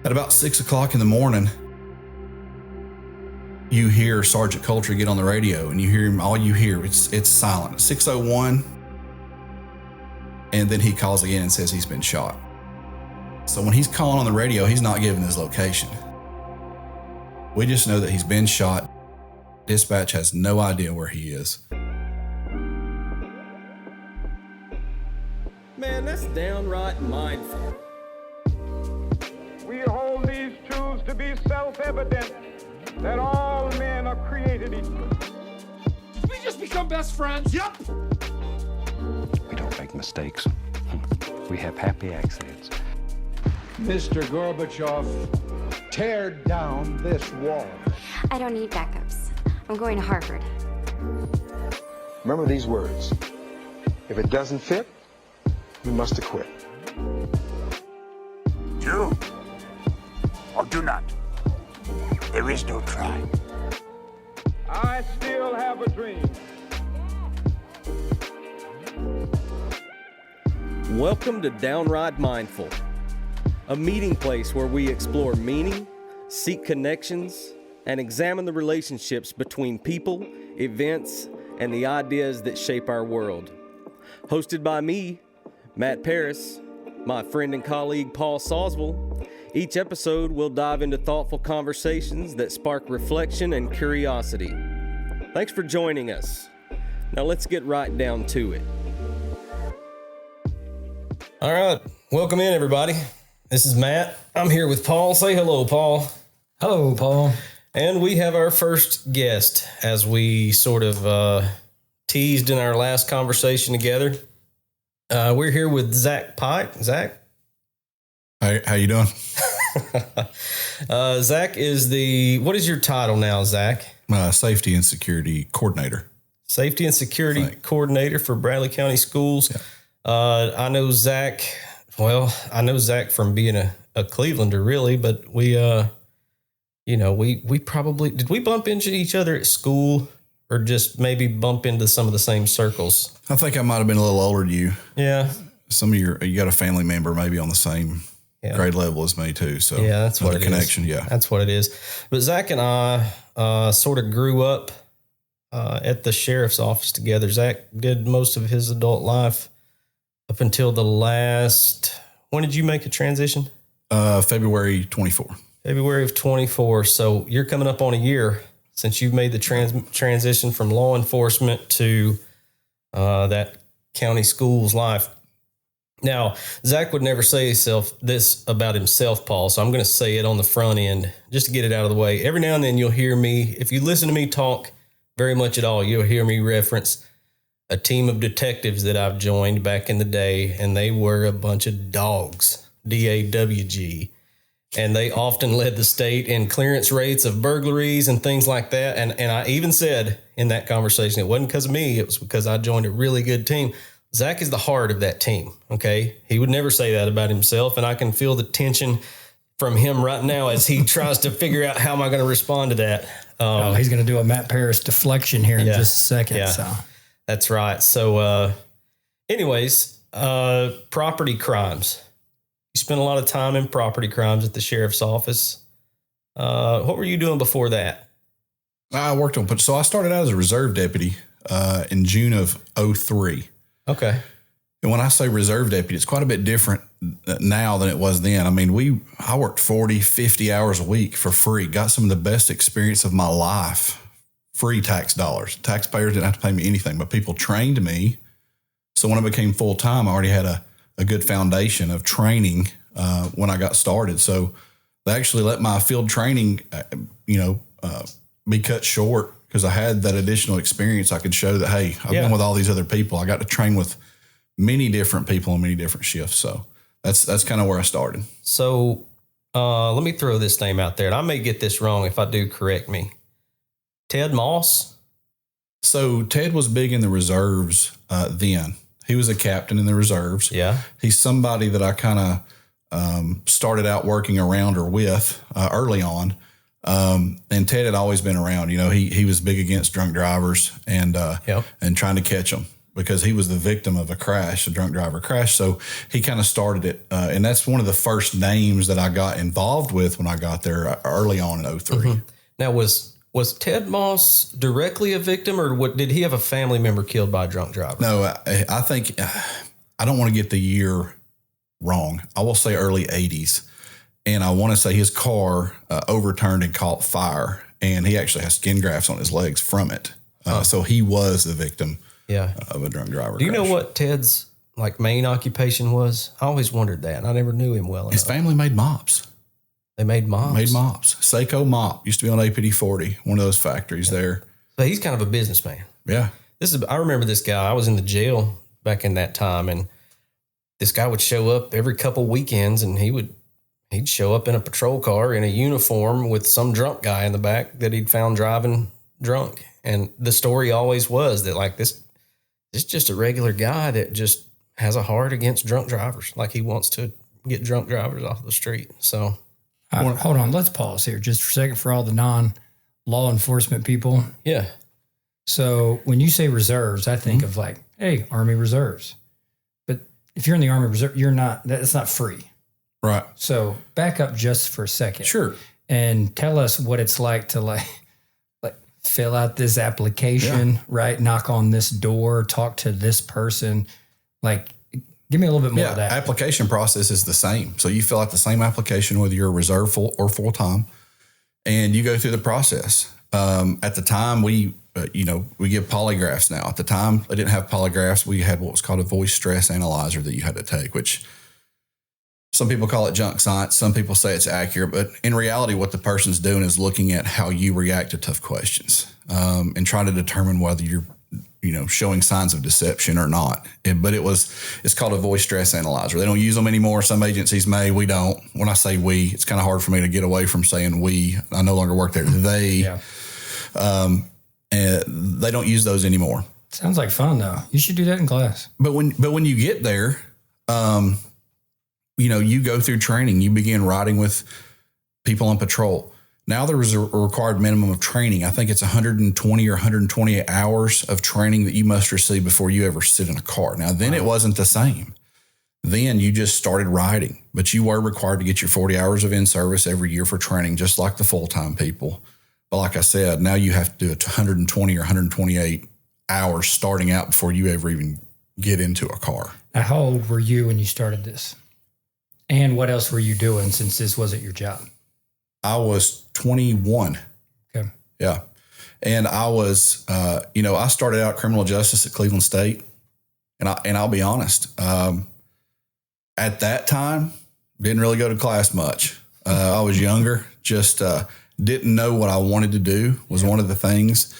At about 6 o'clock in the morning, you hear Sergeant Coultry get on the radio, and you hear him. All you hear it's silent. 6:01, and then he calls again and says he's been shot. So when he's calling on the radio, he's not giving his location. We just know that he's been shot. Dispatch has no idea where he is. Man, that's downright mindful. We hold these truths to be self-evident, that all men are created equal. We just become best friends. Yep. We don't make mistakes. We have happy accidents. Mr. Gorbachev, tear down this wall. I don't need backups. I'm going to Harvard. Remember these words. If it doesn't fit, you must acquit. Do or do not. There is no try. I still have a dream. Welcome to Downright Mindful, a meeting place where we explore meaning, seek connections, and examine the relationships between people, events, and the ideas that shape our world. Hosted by me, Matt Paris, my friend and colleague Paul Sawswell, each episode will dive into thoughtful conversations that spark reflection and curiosity. Thanks for joining us. Now let's get right down to it. All right, welcome in everybody. This is Matt. I'm here with Paul. Say hello, Paul. Hello, Paul. And we have our first guest, as we sort of teased in our last conversation together. We're here with Zech Pike. Zech? Hey, how you doing? Zech is what is your title now, Zech? Safety and Security Coordinator. Safety and Security Coordinator for Bradley County Schools. Yeah. I know Zech from being a Clevelander, really, but we probably, did we bump into each other at school or just maybe bump into some of the same circles? I think I might have been a little older than you. Yeah. You got a family member maybe on the same grade level as me too. So yeah, that's what it connection. Is. Yeah, that's what it is. But Zech and I sort of grew up at the sheriff's office together. Zech did most of his adult life up until when did you make a transition? February 24. February of 24. So you're coming up on a year since you've made the transition from law enforcement to that county school's life. Now, Zech would never say this about himself, Paul, so I'm going to say it on the front end just to get it out of the way. Every now and then you'll hear me, if you listen to me talk very much at all, you'll hear me reference a team of detectives that I've joined back in the day, and they were a bunch of dogs, D-A-W-G. And they often led the state in clearance rates of burglaries and things like that. And I even said in that conversation, it wasn't because of me, it was because I joined a really good team. Zech is the heart of that team, okay? He would never say that about himself, and I can feel the tension from him right now as he tries to figure out how am I going to respond to that. He's going to do a Matt Paris deflection here in just a second. Yeah, so. That's right. So anyways, property crimes. You spent a lot of time in property crimes at the sheriff's office. What were you doing before that? I worked so I started out as a reserve deputy in June of 2003. Okay. And when I say reserve deputy, it's quite a bit different now than it was then. I mean, I worked 40, 50 hours a week for free, got some of the best experience of my life, free tax dollars. Taxpayers didn't have to pay me anything, but people trained me. So when I became full-time, I already had a good foundation of training when I got started. So they actually let my field training, be cut short because I had that additional experience. I could show that, hey, I've been with all these other people. I got to train with many different people on many different shifts. So that's kind of where I started. So let me throw this name out there, and I may get this wrong. If I do, correct me. Ted Moss? So Ted was big in the reserves then. He was a captain in the reserves. Yeah. He's somebody that I kind of started out working around or with early on. And Ted had always been around. He was big against drunk drivers and trying to catch them. because he was the victim of a drunk driver crash. So he kind of started it. And that's one of the first names that I got involved with when I got there early on in 03. Mm-hmm. Now, was Ted Moss directly a victim, or did he have a family member killed by a drunk driver? No, I think, I don't want to get the year wrong. I will say early 80s. And I want to say his car overturned and caught fire. And he actually has skin grafts on his legs from it. So he was the victim of a drunk driver. Do you know what Ted's main occupation was? I always wondered that. And I never knew him well enough. His family made mops. They made mops? Made mops. Seiko Mop used to be on APD 40, one of those factories there. So he's kind of a businessman. Yeah. I remember this guy. I was in the jail back in that time, and this guy would show up every couple weekends, and he'd show up in a patrol car in a uniform with some drunk guy in the back that he'd found driving drunk. And the story always was that this is just a regular guy that just has a heart against drunk drivers. He wants to get drunk drivers off the street. So hold on. Let's pause here just for a second for all the non-law enforcement people. Yeah. So when you say reserves, I think of hey, Army Reserves. But if you're in the Army Reserve, that's not free. Right. So back up just for a second. Sure. And tell us what it's like to fill out this application, right? Knock on this door, talk to this person. Give me a little bit more of that. Application process is the same. So you fill out the same application, whether you're a reserve or full-time, and you go through the process. At the time, we give polygraphs now. At the time, they didn't have polygraphs. We had what was called a voice stress analyzer that you had to take, which some people call it junk science. Some people say it's accurate. But in reality, what the person's doing is looking at how you react to tough questions and trying to determine whether you're showing signs of deception or not. It's called a voice stress analyzer. They don't use them anymore. Some agencies may, we don't. When I say we, it's kind of hard for me to get away from saying we. I no longer work there. They don't use those anymore. Sounds like fun though. You should do that in class. But when you get there, you go through training. You begin riding with people on patrol. Now there is a required minimum of training. I think it's 120 or 128 hours of training that you must receive before you ever sit in a car. Now, then It wasn't the same. Then you just started riding, but you were required to get your 40 hours of in-service every year for training, just like the full-time people. But like I said, now you have to do it 120 or 128 hours starting out before you ever even get into a car. Now, how old were you when you started this? And what else were you doing since this wasn't your job? I was 21. Okay. Yeah. And I was, I started out criminal justice at Cleveland State. And I'll be honest, at that time, didn't really go to class much. I was younger, just didn't know what I wanted to do was one of the things.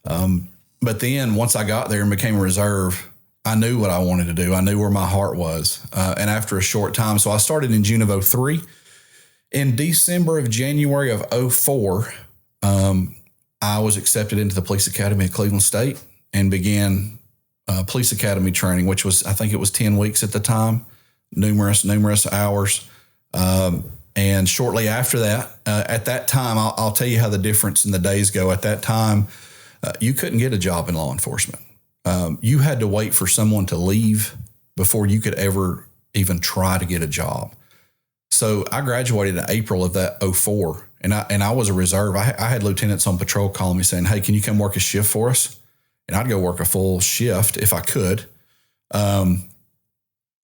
But then once I got there and became a reserve, I knew what I wanted to do. I knew where my heart was. And after a short time, so I started in June of 03. In January of 04, I was accepted into the police academy at Cleveland State and began police academy training, which was, I think it was 10 weeks at the time, numerous hours. And shortly after that, at that time, I'll tell you how the difference in the days go. At that time, you couldn't get a job in law enforcement. You had to wait for someone to leave before you could ever even try to get a job. So I graduated in April of that 04, and I was a reserve. I had lieutenants on patrol calling me saying, "Hey, can you come work a shift for us?" And I'd go work a full shift if I could. And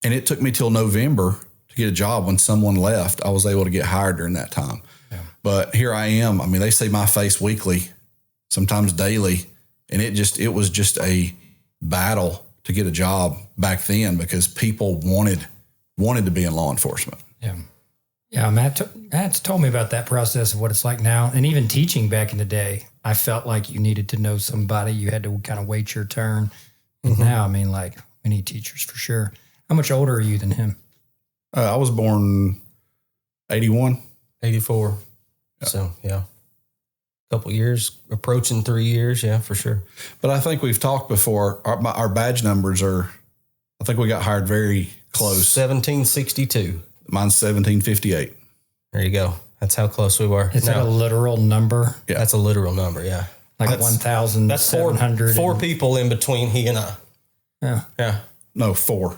it took me till November to get a job. When someone left, I was able to get hired during that time. Yeah. But here I am. I mean, they see my face weekly, sometimes daily, and it was just a battle to get a job back then because people wanted to be in law enforcement. Yeah. Yeah, Matt's told me about that process of what it's like now. And even teaching back in the day, I felt like you needed to know somebody. You had to kind of wait your turn. And now, I mean, we need teachers for sure. How much older are you than him? I was born 81. 84. Yeah. So, yeah. Couple years, approaching 3 years. Yeah, for sure. But I think we've talked before. Our badge numbers I think we got hired very close. 1762. Mine's 1758. There you go. That's how close we were. Is that a literal number? Yeah. That's a literal number, yeah. Like 1,700. That's four people in between he and I. Yeah. No, 4.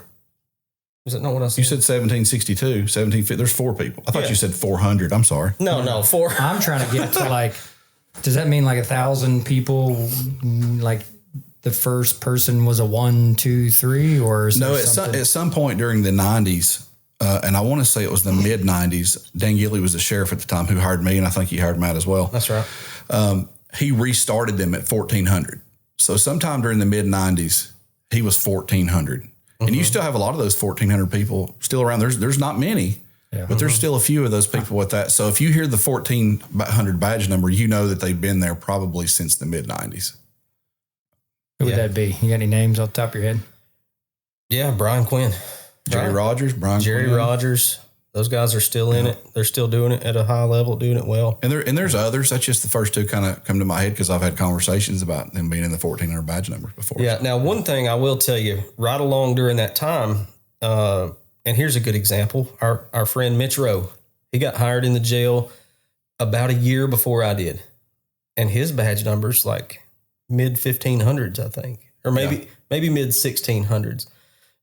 Is that not what I said? You said 1762, 1750. There's 4 people. I thought you said 400. I'm sorry. No, 4. I'm trying to get to like, does that mean like 1,000 people? Like the first person was a 1, 2, 3, or is No, there at some point during the 90s, and I want to say it was the mid 90s. Dan Gilly was the sheriff at the time who hired me, and I think he hired Matt as well. That's right. He restarted them at 1,400. So sometime during the mid 90s, he was 1,400. And you still have a lot of those 1,400 people still around. There's not many, but there's still a few of those people with that. So if you hear the 1,400 badge number, you know that they've been there probably since the mid 90s. Who would that be? You got any names off the top of your head? Yeah, Brian Quinn. Jerry Rogers, Jerry Quinn. Rogers. Those guys are still in it. They're still doing it at a high level, doing it well. And there's others. That's just the first 2 kind of come to my head because I've had conversations about them being in the 1,400 badge numbers before. Yeah. Now, one thing I will tell you, right along during that time, and here's a good example. Our friend Mitch Rowe, he got hired in the jail about a year before I did. And his badge number's like mid 1,500s, I think, or maybe mid 1,600s.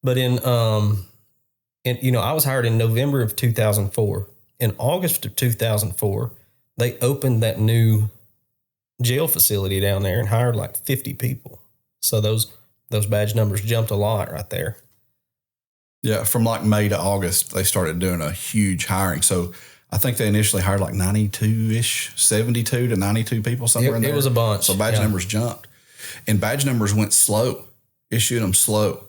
But I was hired in November of 2004. In August of 2004, they opened that new jail facility down there and hired like 50 people. So those badge numbers jumped a lot right there. Yeah, from like May to August, they started doing a huge hiring. So I think they initially hired like 92-ish, 72 to 92 people, somewhere in there. It was a bunch. So badge numbers jumped. And badge numbers went slow, issued them slow.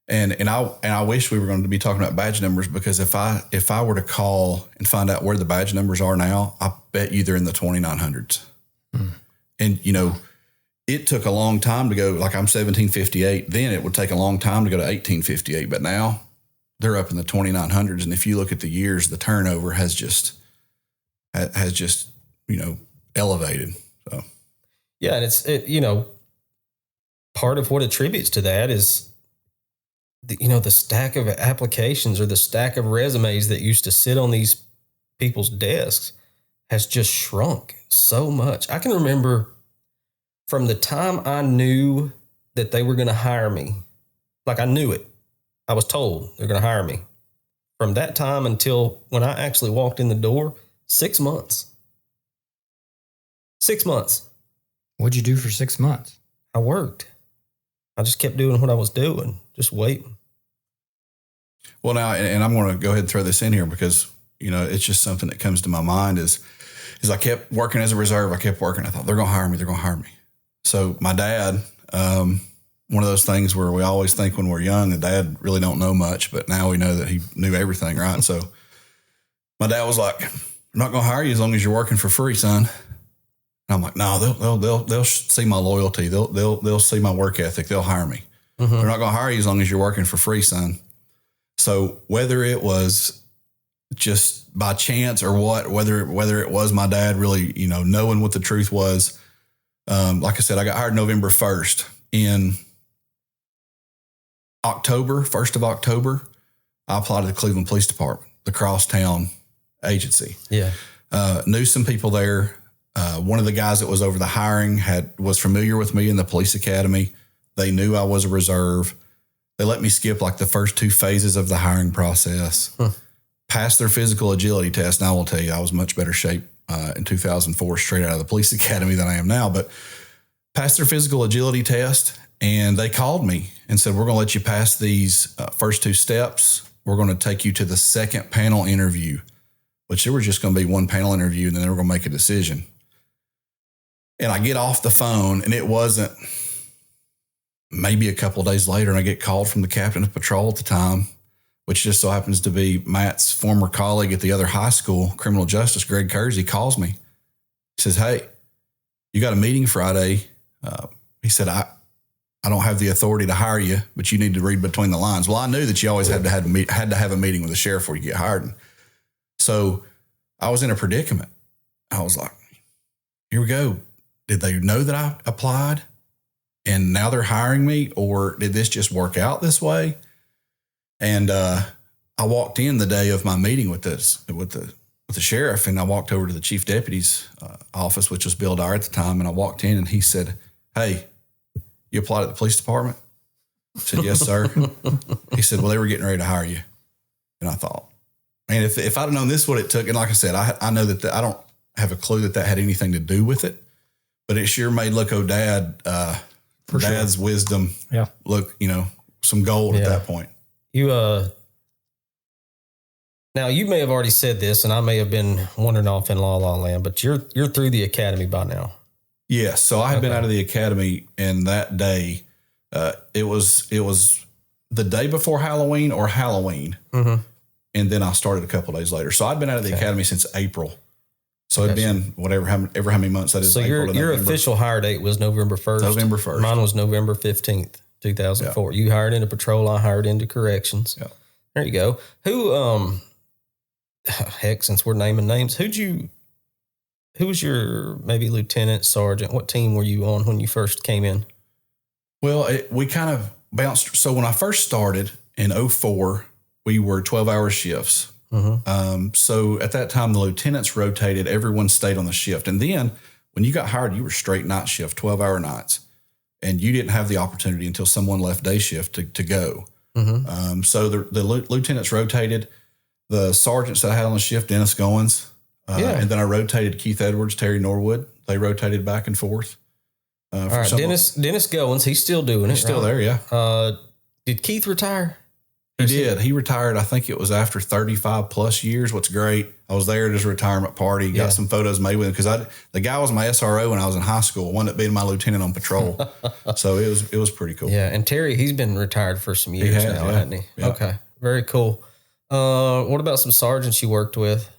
And I wish we were going to be talking about badge numbers because if I were to call and find out where the badge numbers are now, I bet you they're in the 2,900s. And, it took a long time to go, like I'm 1758. Then it would take a long time to go to 1858. But now they're up in the 2,900s. And if you look at the years, the turnover has just elevated. So, yeah. And part of what attributes to that is, the stack of applications or the stack of resumes that used to sit on these people's desks has just shrunk so much. I can remember from the time I knew that they were going to hire me, like I knew it. I was told they're going to hire me. From that time until when I actually walked in the door, 6 months. 6 months. What'd you do for 6 months? I worked. I just kept doing what I was doing, just waiting. Well, now, and I'm going to go ahead and throw this in here because, it's just something that comes to my mind is I kept working as a reserve. I kept working. I thought, they're going to hire me. They're going to hire me. So my dad, one of those things where we always think when we're young, the dad really don't know much, but now we know that he knew everything, right? So my dad was like, "I'm not going to hire you as long as you're working for free, son." And I'm like, "No, they'll see my loyalty. They'll see my work ethic. They'll hire me. They're not going to hire you as long as you're working for free, son." So whether it was just by chance or whether it was my dad really, knowing what the truth was, like I said, I got hired November 1st. In October, 1st of October, I applied to the Cleveland Police Department, the crosstown agency. Yeah. Knew some people there. One of the guys that was over the hiring was familiar with me in the police academy. They knew I was a reserve. They let me skip like the first 2 phases of the hiring process, passed their physical agility test. And I will tell you, I was much better shape in 2004 straight out of the police academy than I am now, but passed their physical agility test. And they called me and said, "We're going to let you pass these first 2 steps. We're going to take you to the second panel interview," which there was just going to be one panel interview and then they were going to make a decision. And I get off the phone and it wasn't maybe a couple of days later, and I get called from the captain of patrol at the time, which just so happens to be Matt's former colleague at the other high school, criminal justice, Greg Kersey, calls me. He says, "Hey, you got a meeting Friday." He said, I don't have the authority to hire you, but you need to read between the lines. Well, I knew that you always had to have a meeting with the sheriff before you get hired. So I was in a predicament. I was like, here we go. Did they know that I applied and now they're hiring me, or did this just work out this way? And I walked in the day of my meeting with the sheriff, and I walked over to the chief deputy's office, which was Bill Dyer at the time. And I walked in and he said, "Hey, you applied at the police department?" I said, yes, sir. He said, well, they were getting ready to hire you. And I thought, man, if I'd have known this is what it took, and like I said, I know that I don't have a clue that had anything to do with it, but it sure made Dad's wisdom look, some gold at that point. You, now you may have already said this, and I may have been wandering off in La La Land, but you're through the academy by now. Yes. So I had been out of the academy, and that day, it was the day before Halloween or Halloween. Mm-hmm. And then I started a couple of days later. So I'd been out of the academy since April. So it'd been how many months that is. So your official hire date was November 1st. November 1st. Mine was November 15th, 2004. Yeah. You hired into patrol. I hired into corrections. Yeah. There you go. Who, heck, since we're naming names, who was your maybe lieutenant, sergeant? What team were you on when you first came in? Well, we kind of bounced. So when I first started in 2004, we were 12-hour shifts. Mm-hmm. So at that time, the lieutenants rotated. Everyone stayed on the shift. And then when you got hired, you were straight night shift, 12-hour nights. And you didn't have the opportunity until someone left day shift to go. Mm-hmm. So the lieutenants rotated. The sergeants that I had on the shift, Dennis Goins, and then I rotated Keith Edwards, Terry Norwood. They rotated back and forth. All right, Dennis Goins, he's still doing it. He's still there, yeah. Did Keith retire? He did. He retired, I think it was after 35 plus years. What's great, I was there at his retirement party, got some photos made with him because the guy was my SRO when I was in high school, wound up being my lieutenant on patrol. So it was pretty cool. Yeah, and Terry, he's been retired for some years now, hasn't he? Yeah. Okay, very cool. What about some sergeants you worked with?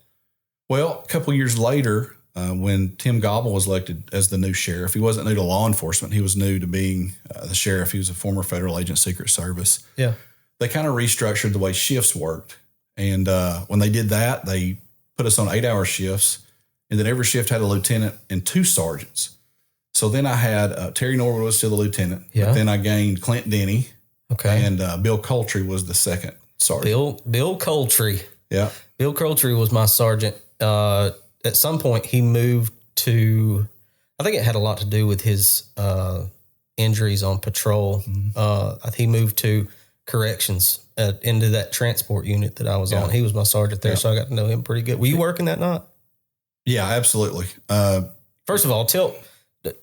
Well, a couple years later, when Tim Gobble was elected as the new sheriff, he wasn't new to law enforcement. He was new to being the sheriff. He was a former federal agent, Secret Service. Yeah. They kind of restructured the way shifts worked. And when they did that, they put us on 8-hour shifts. And then every shift had a lieutenant and 2 sergeants. So then I had Terry Norwood was still the lieutenant. Yeah. But then I gained Clint Denny. Okay. And Bill Coultry was the second sergeant. Bill Coultry. Yeah. Bill Coultry was my sergeant. At some point, he moved to, I think it had a lot to do with his injuries on patrol. Mm-hmm. He moved to corrections into that transport unit that I was on. He was my sergeant there, so I got to know him pretty good. Were you working that night? Yeah, absolutely. First of all,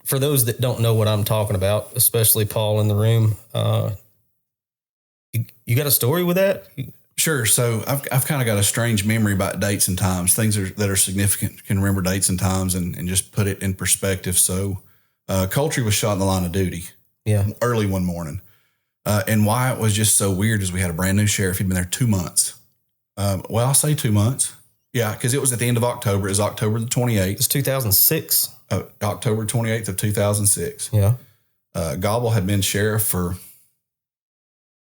for those that don't know what I'm talking about, especially Paul in the room, you got a story with that? Sure. So I've kind of got a strange memory about dates and times. Things that are significant, can remember dates and times and just put it in perspective. So Coultry was shot in the line of duty early one morning. And why it was just so weird is we had a brand new sheriff. He'd been there 2 months. Well, I'll say 2 months. Yeah, because it was at the end of October. It was October the 28th. It's 2006. October 28th of 2006. Yeah. Gobble had been sheriff for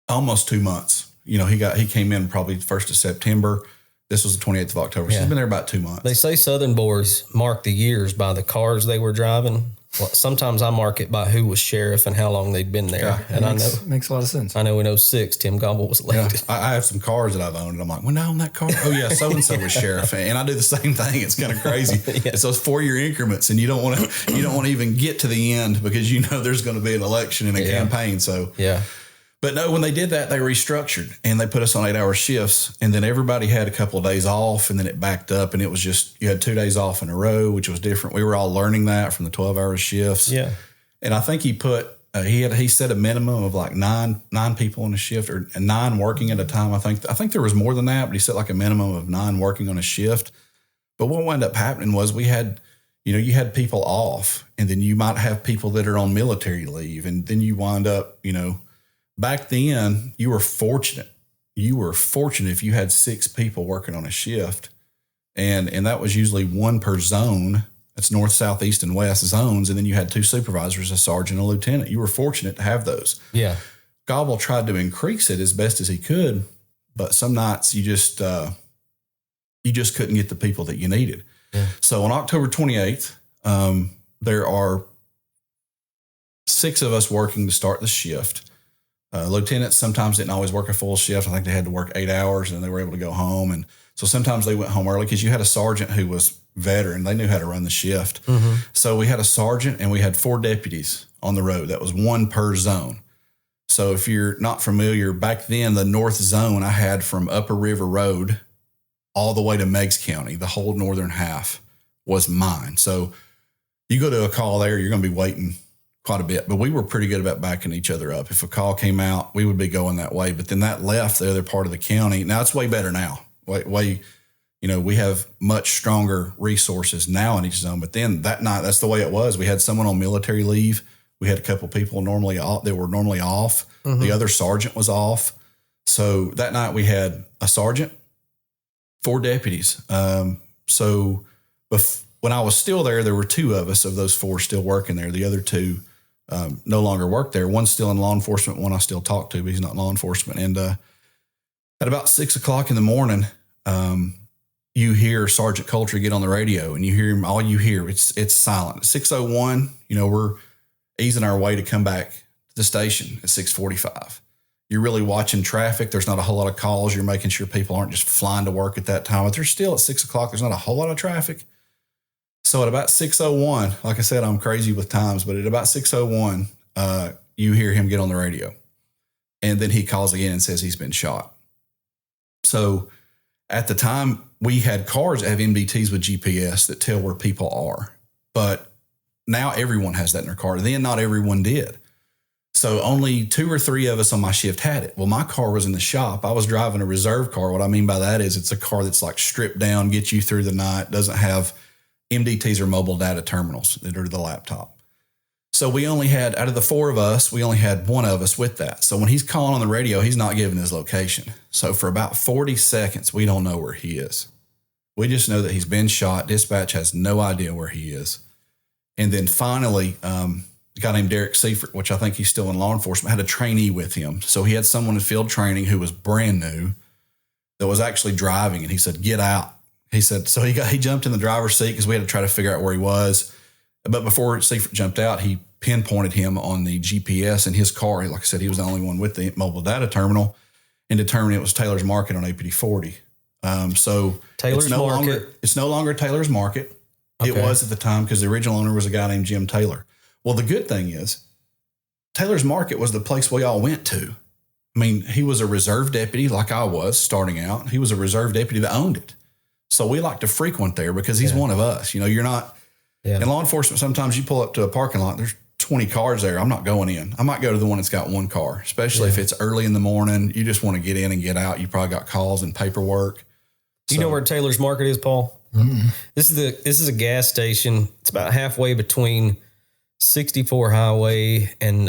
almost 2 months. He came in probably the 1st of September. This was the 28th of October. So he's been there about 2 months. They say Southern boys mark the years by the cars they were driving. Well, sometimes I mark it by who was sheriff and how long they'd been there. Yeah, and makes a lot of sense. I know in 2006, Tim Gobble was elected. Yeah, I have some cars that I've owned, and I'm like, when I own that car? Oh, yeah, so-and-so was sheriff. And I do the same thing. It's kind of crazy. It's those 4-year increments, and you don't want to even get to the end because there's going to be an election and a campaign. So, But no, when they did that, they restructured and they put us on 8-hour shifts. And then everybody had a couple of days off and then it backed up and it was just, you had 2 days off in a row, which was different. We were all learning that from the 12-hour shifts. Yeah. And I think he put, he set a minimum of like nine people on a shift or 9 working at a time. I think there was more than that, but he set like a minimum of 9 working on a shift. But what wound up happening was we had, you had people off and then you might have people that are on military leave. And then you wind up, back then, you were fortunate. You were fortunate if you had 6 people working on a shift, and that was usually 1 per zone. That's north, south, east, and west zones, and then you had 2 supervisors, a sergeant, and a lieutenant. You were fortunate to have those. Yeah. Gobble tried to increase it as best as he could, but some nights you just couldn't get the people that you needed. Yeah. So on October 28th, there are 6 of us working to start the shift. Lieutenants sometimes didn't always work a full shift. I think they had to work 8 hours and they were able to go home. And so sometimes they went home early because you had a sergeant who was veteran. They knew how to run the shift. Mm-hmm. So we had a sergeant and we had 4 deputies on the road. That was 1 per zone. So if you're not familiar, back then, the north zone I had from Upper River Road all the way to Meigs County, the whole northern half was mine. So you go to a call there, you're going to be waiting quite a bit. But we were pretty good about backing each other up. If a call came out, we would be going that way. But then that left the other part of the county. Now it's way better now. Way, we have much stronger resources now in each zone. But then that night, that's the way it was. We had someone on military leave. We had a couple of people that were normally off. Mm-hmm. The other sergeant was off. So that night we had a sergeant, 4 deputies. So when I was still there were 2 of us of those 4 still working there. The other 2 no longer work there. One's still in law enforcement. One I still talk to, but he's not in law enforcement. And at about 6 o'clock in the morning, you hear Sergeant Coultry get on the radio, and you hear him. All you hear, it's silent. At 6:01, we're easing our way to come back to the station at 6:45. You're really watching traffic. There's not a whole lot of calls. You're making sure people aren't just flying to work at that time. But there's still at 6 o'clock, there's not a whole lot of traffic. So at about 6:01, like I said, I'm crazy with times, but at about 6:01, you hear him get on the radio. And then he calls again and says he's been shot. So at the time, we had cars that have MDTs with GPS that tell where people are. But now everyone has that in their car. Then not everyone did. So only 2 or 3 of us on my shift had it. Well, my car was in the shop. I was driving a reserve car. What I mean by that is it's a car that's like stripped down, gets you through the night, doesn't have MDTs or mobile data terminals that are the laptop. So we only had, out of the 4 of us, we only had 1 of us with that. So when he's calling on the radio, he's not giving his location. So for about 40 seconds, we don't know where he is. We just know that he's been shot. Dispatch has no idea where he is. And then finally, a guy named Derek Seifert, which I think he's still in law enforcement, had a trainee with him. So he had someone in field training who was brand new that was actually driving. And he said, "Get out." He said, so he jumped in the driver's seat because we had to try to figure out where he was. But before Seifert jumped out, he pinpointed him on the GPS in his car. Like I said, he was the only one with the mobile data terminal, and determined it was Taylor's Market on APD 40. So Taylor's Market. It's no longer Taylor's Market. Okay. It was at the time because the original owner was a guy named Jim Taylor. Well, the good thing is Taylor's Market was the place we all went to. I mean, he was a reserve deputy like I was starting out. He was a reserve deputy that owned it. So we like to frequent there because he's one of us. You're not in law enforcement. Sometimes you pull up to a parking lot, there's 20 cars there. I'm not going in. I might go to the one that's got 1 car, especially if it's early in the morning. You just want to get in and get out. You probably got calls and paperwork. Do you know where Taylor's Market is, Paul? Mm-hmm. This is a gas station. It's about halfway between 64 Highway and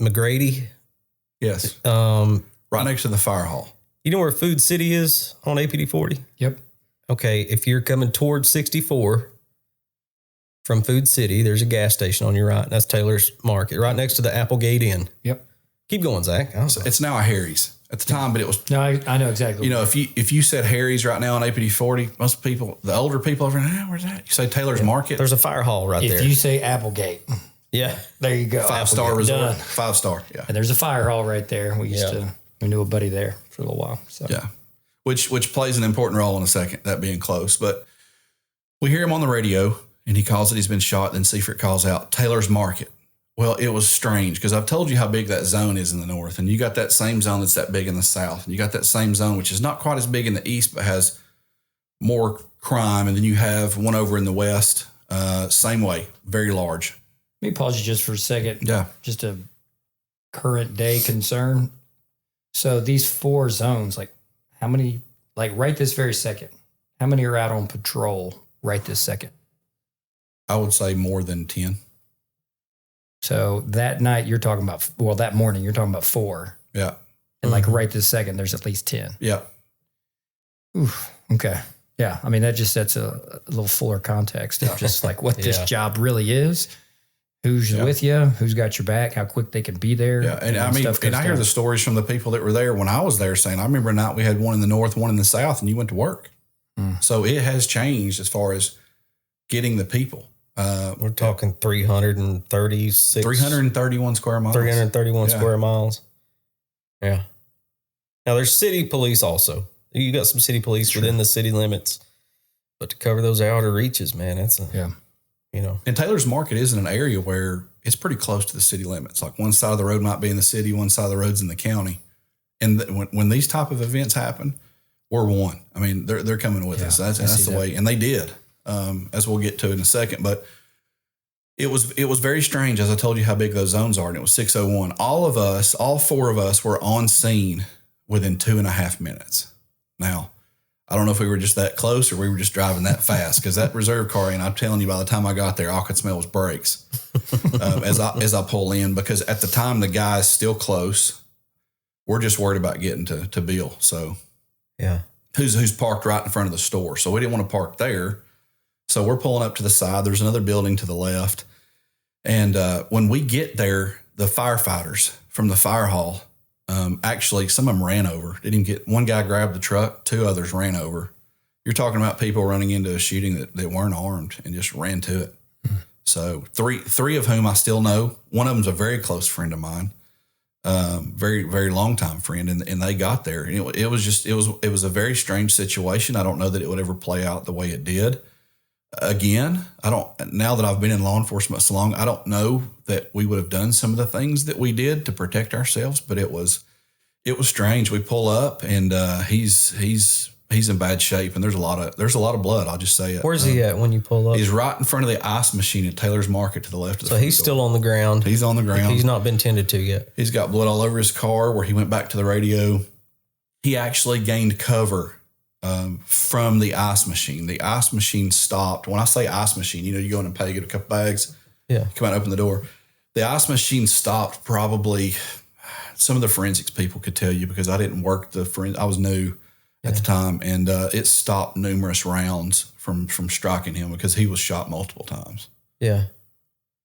McGrady. Yes. Right next to the fire hall. You know where Food City is on APD 40? Yep. Okay, if you're coming towards 64 from Food City, there's a gas station on your right. That's Taylor's Market, right next to the Applegate Inn. Yep. Keep going, Zach. It's now a Harry's. At the time, but it was... No, I know exactly. If you said Harry's right now on APD 40, most people, the older people over there, where's that? You say Taylor's Market? There's a fire hall right there. If you say Applegate. Yeah. There you go. 5-star resort. 5-star, yeah. And there's a fire hall right there. We knew a buddy there for a little while. So. Yeah. Which plays an important role in a second, that being close. But we hear him on the radio, and he calls it, he's been shot. Then Seifert calls out, Taylor's Market. Well, it was strange because I've told you how big that zone is in the north, and you got that same zone that's that big in the south. And you got that same zone, which is not quite as big in the east, but has more crime. And then you have one over in the west, same way, very large. Let me pause you just for a second. Yeah. Just a current day concern. So these 4 zones, like how many, like right this very second, how many are out on patrol right this second? I would say more than 10. So that night you're talking about, that morning you're talking about 4. Yeah. And like right this second, there's at least 10. Yeah. Oof. Okay. Yeah. I mean, that just sets a little fuller context of just like what this job really is, who's with you, who's got your back, how quick they can be there. Yeah. And I mean, and I hear the stories from the people that were there when I was there saying, I remember a night we had one in the north, one in the south, and you went to work. So it has changed as far as getting the people. We're talking 331 square miles. 331 square miles. Yeah. Now there's city police also. You got some city police within the city limits, but to cover those outer reaches, man, that's And Taylor's Market isn't an area where it's pretty close to the city limits. Like one side of the road might be in the city, one side of the road's in the county. And when these type of events happen, we're one. I mean, they're coming with us. That's the way. And they did, as we'll get to in a second. But it was very strange, as I told you how big those zones are. And it was 6:01. All four of us were on scene within 2.5 minutes. Now, I don't know if we were just that close or we were just driving that fast, because that reserve car, and I'm telling you, by the time I got there, all I could smell was brakes as I pull in, because at the time the guy's still close. We're just worried about getting to Bill. So yeah, who's parked right in front of the store. So we didn't want to park there. So we're pulling up to the side. There's another building to the left. And when we get there, the firefighters from the fire hall, actually, some of them ran over. One guy grabbed the truck, 2 others ran over. You're talking about people running into a shooting that weren't armed and just ran to it. So three of whom I still know. One of them's a very close friend of mine, very, very long time friend. And they got there. And it was a very strange situation. I don't know that it would ever play out the way it did. Again, now that I've been in law enforcement so long, I don't know that we would have done some of the things that we did to protect ourselves, but it was strange. We pull up and he's in bad shape, and there's a lot of blood. I'll just say it. Where's he at when you pull up? He's right in front of the ice machine at Taylor's Market to the left of the So he's still on the ground. He's on the ground. He's not been tended to yet. He's got blood all over his car where he went back to the radio. He actually gained cover from the ice machine. The ice machine stopped. When I say ice machine, you go in and pay, get a couple bags. Yeah. Come out and open the door. The ice machine stopped probably, some of the forensics people could tell you, because I didn't work I was new at the time, and it stopped numerous rounds from striking him, because he was shot multiple times. Yeah.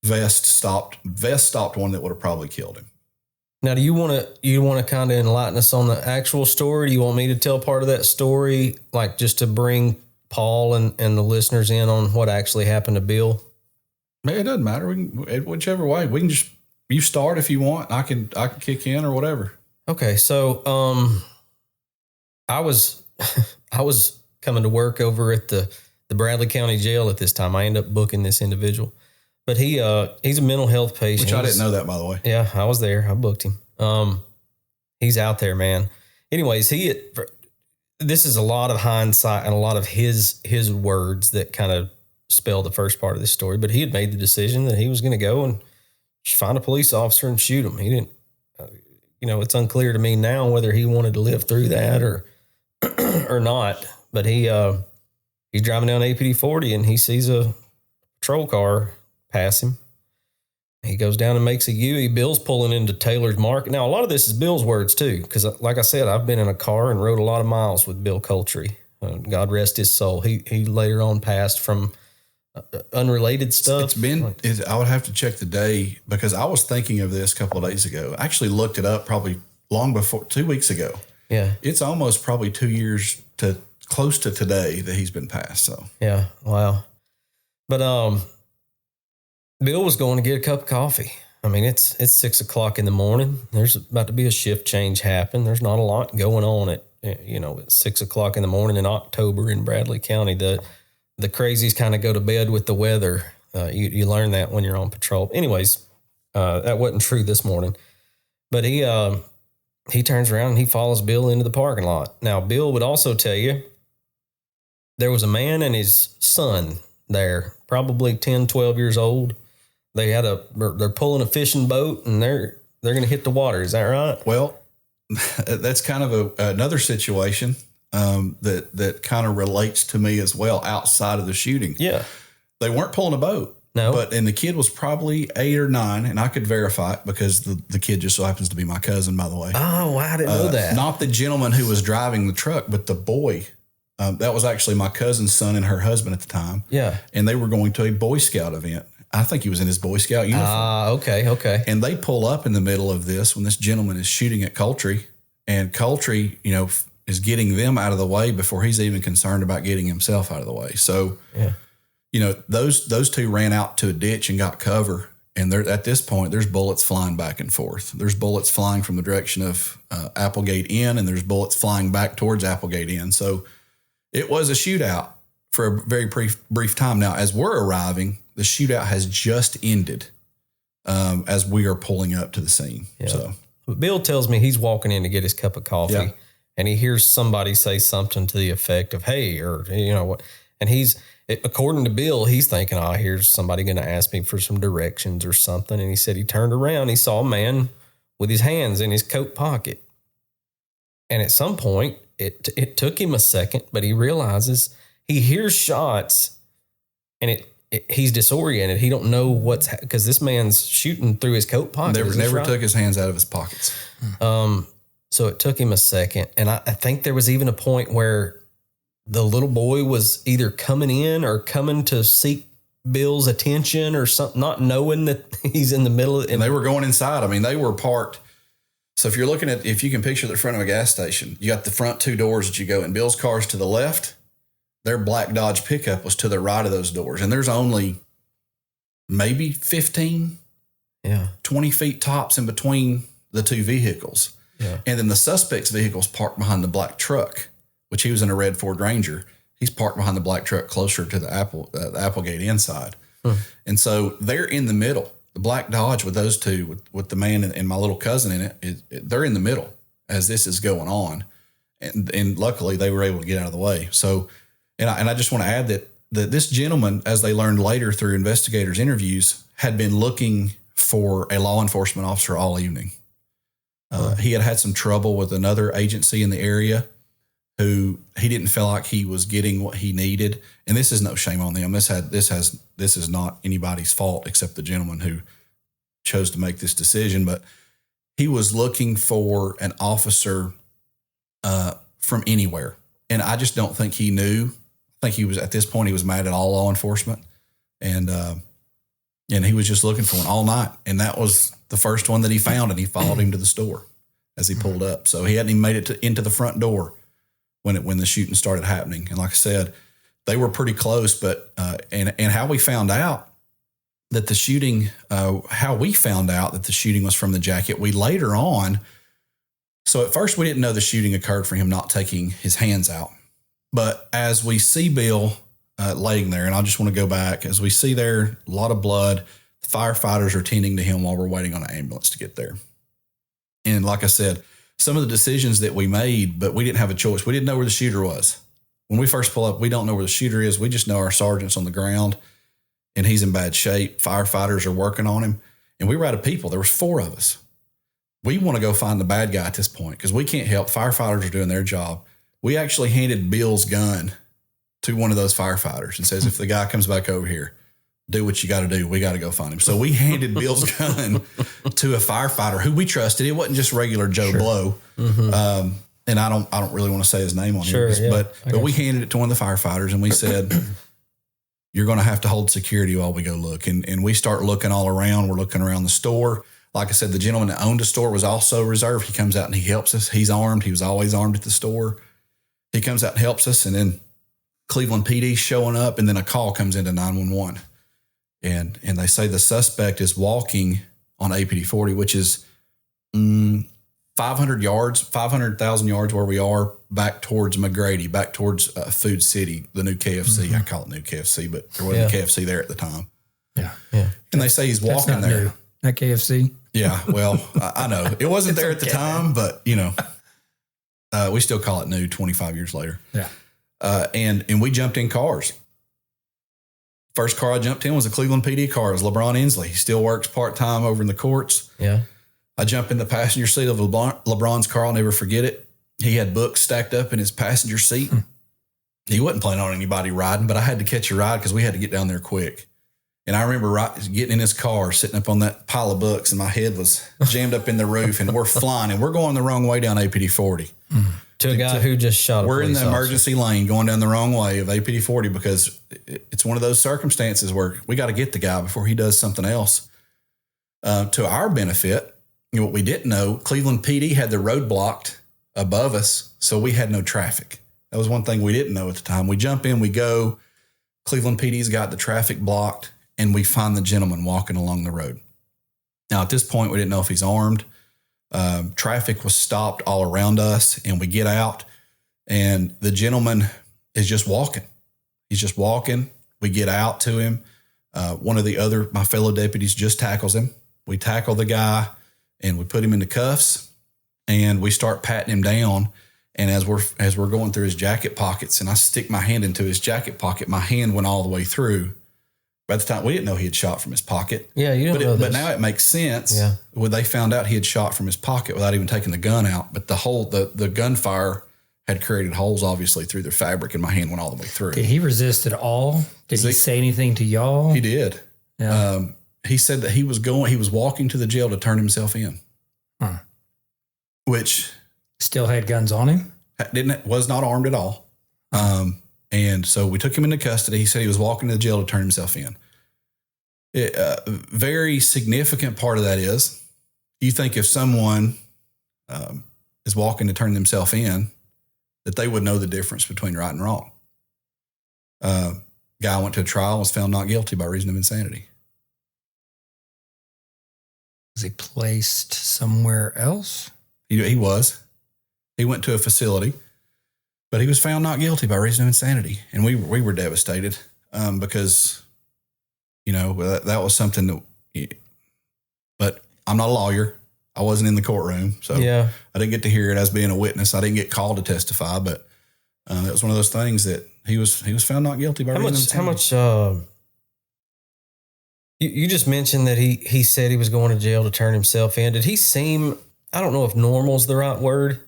Vest stopped one that would have probably killed him. Now, do you want to kind of enlighten us on the actual story? Do you want me to tell part of that story, like just to bring Paul and the listeners in on what actually happened to Bill? It doesn't matter. We can, whichever way. We can just, you start if you want. I can kick in or whatever. Okay, so I was coming to work over at the Bradley County Jail at this time. I ended up booking this individual. But he's a mental health patient. Which I didn't know that, by the way. Yeah, I was there. I booked him. He's out there, man. Anyways, this is a lot of hindsight and a lot of his words that kind of spell the first part of this story. But he had made the decision that he was going to go and find a police officer and shoot him. He didn't, it's unclear to me now whether he wanted to live through that or not. But he's driving down APD 40 and he sees a patrol car pass him. He goes down and makes a U. Bill's pulling into Taylor's Market. Now, a lot of this is Bill's words too, because like I said, I've been in a car and rode a lot of miles with Bill Coultry. God rest his soul. He later on passed from unrelated stuff. I would have to check the day, because I was thinking of this a couple of days ago. I actually looked it up probably long before, 2 weeks ago. Yeah. It's almost probably 2 years to close to today that he's been passed. So yeah. Wow. But, Bill was going to get a cup of coffee. I mean, it's 6 o'clock in the morning. There's about to be a shift change happen. There's not a lot going on at 6 o'clock in the morning in October in Bradley County. The crazies kind of go to bed with the weather. You learn that when you're on patrol. Anyways, that wasn't true this morning. But he turns around and he follows Bill into the parking lot. Now, Bill would also tell you there was a man and his son there, probably 10, 12 years old. They're pulling a fishing boat and they're going to hit the water. Is that right? Well, that's kind of another situation that kind of relates to me as well outside of the shooting. Yeah. They weren't pulling a boat. No. And the kid was probably 8 or 9, and I could verify it because the kid just so happens to be my cousin, by the way. Oh, I didn't know that. Not the gentleman who was driving the truck, but the boy. That was actually my cousin's son and her husband at the time. Yeah. And they were going to a Boy Scout event. I think he was in his Boy Scout uniform. Okay. And they pull up in the middle of this when this gentleman is shooting at Coultry, and Coultry, is getting them out of the way before he's even concerned about getting himself out of the way. So, those two ran out to a ditch and got cover. And at this point, there's bullets flying back and forth. There's bullets flying from the direction of Applegate Inn, and there's bullets flying back towards Applegate Inn. So it was a shootout for a very brief time. Now, as we're arriving, the shootout has just ended. as we are pulling up to the scene. Yeah. So Bill tells me he's walking in to get his cup of coffee, and he hears somebody say something to the effect of, "Hey," or what, and according to Bill, he's thinking, here's somebody going to ask me for some directions or something. And he said he turned around, he saw a man with his hands in his coat pocket. And at some point, it took him a second, but he realizes he hears shots, and he's disoriented. He don't know because this man's shooting through his coat pocket. Never took his hands out of his pockets. So it took him a second. And I think there was even a point where the little boy was either coming in or coming to seek Bill's attention or something, not knowing that he's in the middle. And they were going inside. I mean, they were parked. So if you can picture the front of a gas station, you got the front two doors that you go in. Bill's car's to the left. Their black Dodge pickup was to the right of those doors. And there's only maybe 15, 20 feet tops in between the two vehicles. Yeah. And then the suspect's vehicle's parked behind the black truck, which he was in a red Ford Ranger. He's parked behind the black truck closer to the Applegate inside. And so they're in the middle. The black Dodge with those two, with the man and my little cousin in it, they're in the middle as this is going on. And luckily they were able to get out of the way. So, and I just want to add that this gentleman, as they learned later through investigators' interviews, had been looking for a law enforcement officer all evening. He had some trouble with another agency in the area who he didn't feel like he was getting what he needed. And this is no shame on them. This is not anybody's fault except the gentleman who chose to make this decision. But he was looking for an officer from anywhere. And I just don't think he knew. I think he was, at this point, he was mad at all law enforcement. And he was just looking for one all night. And that was the first one that he found, and he followed him to the store as he pulled up. So he hadn't even made it into the front door when the shooting started happening. And like I said, they were pretty close, but and how we found out that the shooting was from the jacket, we later on, so at first we didn't know the shooting occurred for him not taking his hands out. But as we see Bill laying there, and I just want to go back, as we see there, a lot of blood, the firefighters are tending to him while we're waiting on an ambulance to get there. And like I said, some of the decisions that we made, but we didn't have a choice. We didn't know where the shooter was. When we first pull up, we don't know where the shooter is. We just know our sergeant's on the ground and he's in bad shape. Firefighters are working on him. And we were out of people. There was 4 of us. We want to go find the bad guy at this point because we can't help. Firefighters are doing their job. We actually handed Bill's gun to one of those firefighters and says, if the guy comes back over here, do what you got to do. We got to go find him. So we handed Bill's gun to a firefighter who we trusted. It wasn't just regular Joe Blow. Mm-hmm. And I don't really want to say his name on here, but we handed it to one of the firefighters and we said, you're going to have to hold security while we go look. And we start looking all around. We're looking around the store. Like I said, the gentleman that owned the store was also reserved. He comes out and he helps us. He's armed. He was always armed at the store. He comes out and helps us. And then Cleveland PD showing up, and then a call comes into 911. And they say the suspect is walking on APD 40, which is 500,000 yards where we are, back towards McGrady, back towards Food City, the new KFC. Mm-hmm. I call it new KFC, but there wasn't a KFC there at the time. Yeah. And they say he's walking there. New. That KFC? Yeah. Well, I know it wasn't there at the time, but we still call it new 25 years later. Yeah. And we jumped in cars. First car I jumped in was a Cleveland PD car. It was LeBron Inslee. He still works part-time over in the courts. Yeah. I jumped in the passenger seat of LeBron's car. I'll never forget it. He had books stacked up in his passenger seat. He wasn't planning on anybody riding, but I had to catch a ride because we had to get down there quick. And I remember getting in his car, sitting up on that pile of books, and my head was jammed up in the roof, and we're flying, and we're going the wrong way down APD 40. To a guy who just shot a We're in the officer. emergency lane going down the wrong way of APD 40 because it's one of those circumstances where we got to get the guy before he does something else. To our benefit, what we didn't know, Cleveland PD had the road blocked above us, so we had no traffic. That was one thing we didn't know at the time. We jump in, we go. Cleveland PD's got the traffic blocked, and we find the gentleman walking along the road. Now, at this point, we didn't know if he's armed. Traffic was stopped all around us, and we get out, and the gentleman is just walking. He's just walking. We get out to him. One of my fellow deputies just tackles him. we tackle the guy and we put him into cuffs and we start patting him down. And as we're going through his jacket pockets and I stick my hand into his jacket pocket, my hand went all the way through. By the time we didn't know he had shot from his pocket. Yeah, you don't know this. But now it makes sense. Yeah. When they found out he had shot from his pocket without even taking the gun out. But the gunfire had created holes, obviously, through the fabric, and my hand went all the way through. Did he resist at all? Did he say anything to y'all? He did. Yeah. He said that he was walking to the jail to turn himself in. Huh. Which still had guns on him? Was not armed at all. And so we took him into custody. He said he was walking to the jail to turn himself in. Very significant part of that is you think if someone is walking to turn themselves in, that they would know the difference between right and wrong. Guy went to a trial and was found not guilty by reason of insanity. Was he placed somewhere else? He was. He went to a facility. But he was found not guilty by reason of insanity. And we were devastated because, that was something that, but I'm not a lawyer. I wasn't in the courtroom. So yeah. I didn't get to hear it as being a witness. I didn't get called to testify, but it was one of those things that he was found not guilty by reason of insanity. How much, you just mentioned that he said he was going to jail to turn himself in. Did he seem, I don't know if normal is the right word.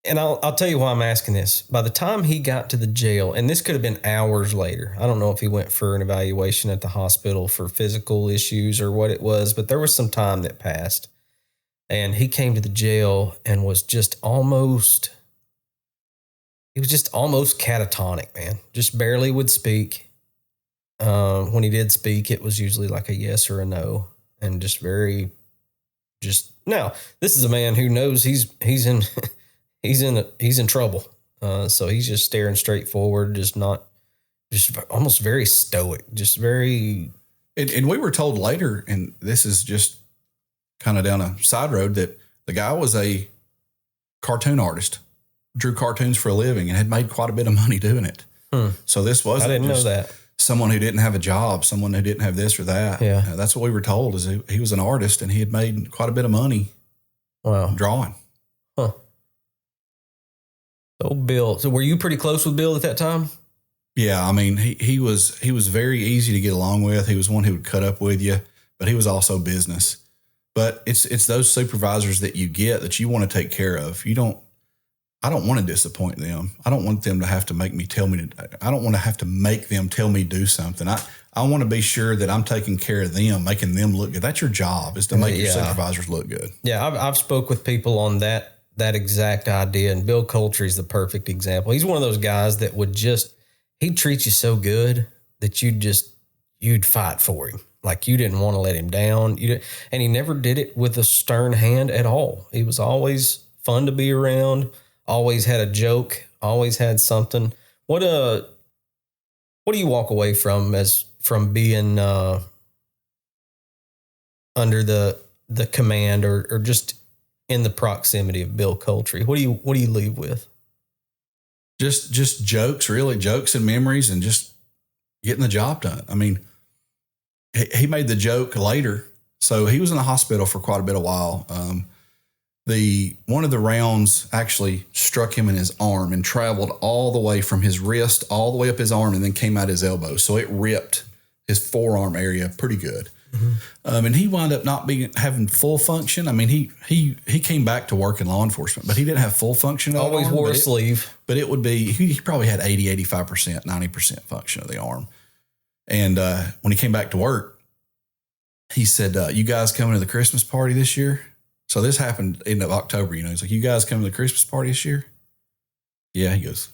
And I'll tell you why I'm asking this. By the time he got to the jail, and this could have been hours later, I don't know if he went for an evaluation at the hospital for physical issues or what it was, but there was some time that passed. And he came to the jail and was just almost catatonic, man. Just barely would speak. When he did speak, it was usually like a yes or a no. And now, this is a man who knows he's in trouble. So he's just staring straight forward, just almost very stoic, just very. And we were told later, and this is just kind of down a side road, that the guy was a cartoon artist, drew cartoons for a living and had made quite a bit of money doing it. So this wasn't. I didn't know that. Someone who didn't have a job, someone who didn't have this or that. Yeah. That's what we were told, is he was an artist and he had made quite a bit of money. Wow. Drawing. Huh. So Bill, were you pretty close with Bill at that time? Yeah. I mean, he was very easy to get along with. He was one who would cut up with you, but he was also business. But it's those supervisors that you get that you want to take care of. I don't want to disappoint them. I don't want them to have to I don't want to have to make them tell me do something. I want to be sure that I'm taking care of them, making them look good. That's your job, is to make your supervisors look good. Yeah. I've spoke with people on that exact idea. And Bill Coultry is the perfect example. He's one of those guys that he'd treat you so good that you'd fight for him. Like you didn't want to let him down. And he never did it with a stern hand at all. He was always fun to be around. Always had a joke, always had something. What do you walk away from being under the command or just in the proximity of Bill Coultry? What do you leave with? Just jokes, really, jokes and memories, and just getting the job done. I mean, he made the joke later. So he was in the hospital for quite a bit of while. One of the rounds actually struck him in his arm and traveled all the way from his wrist all the way up his arm and then came out his elbow. So it ripped his forearm area pretty good. Mm-hmm. And he wound up not having full function. I mean, he came back to work in law enforcement, but he didn't have full function. Always wore a sleeve. But it would be, he probably had 80, 85%, 90% function of the arm. And when he came back to work, he said, you guys coming to the Christmas party this year? So this happened in October, He's like, you guys coming to the Christmas party this year? Yeah, he goes,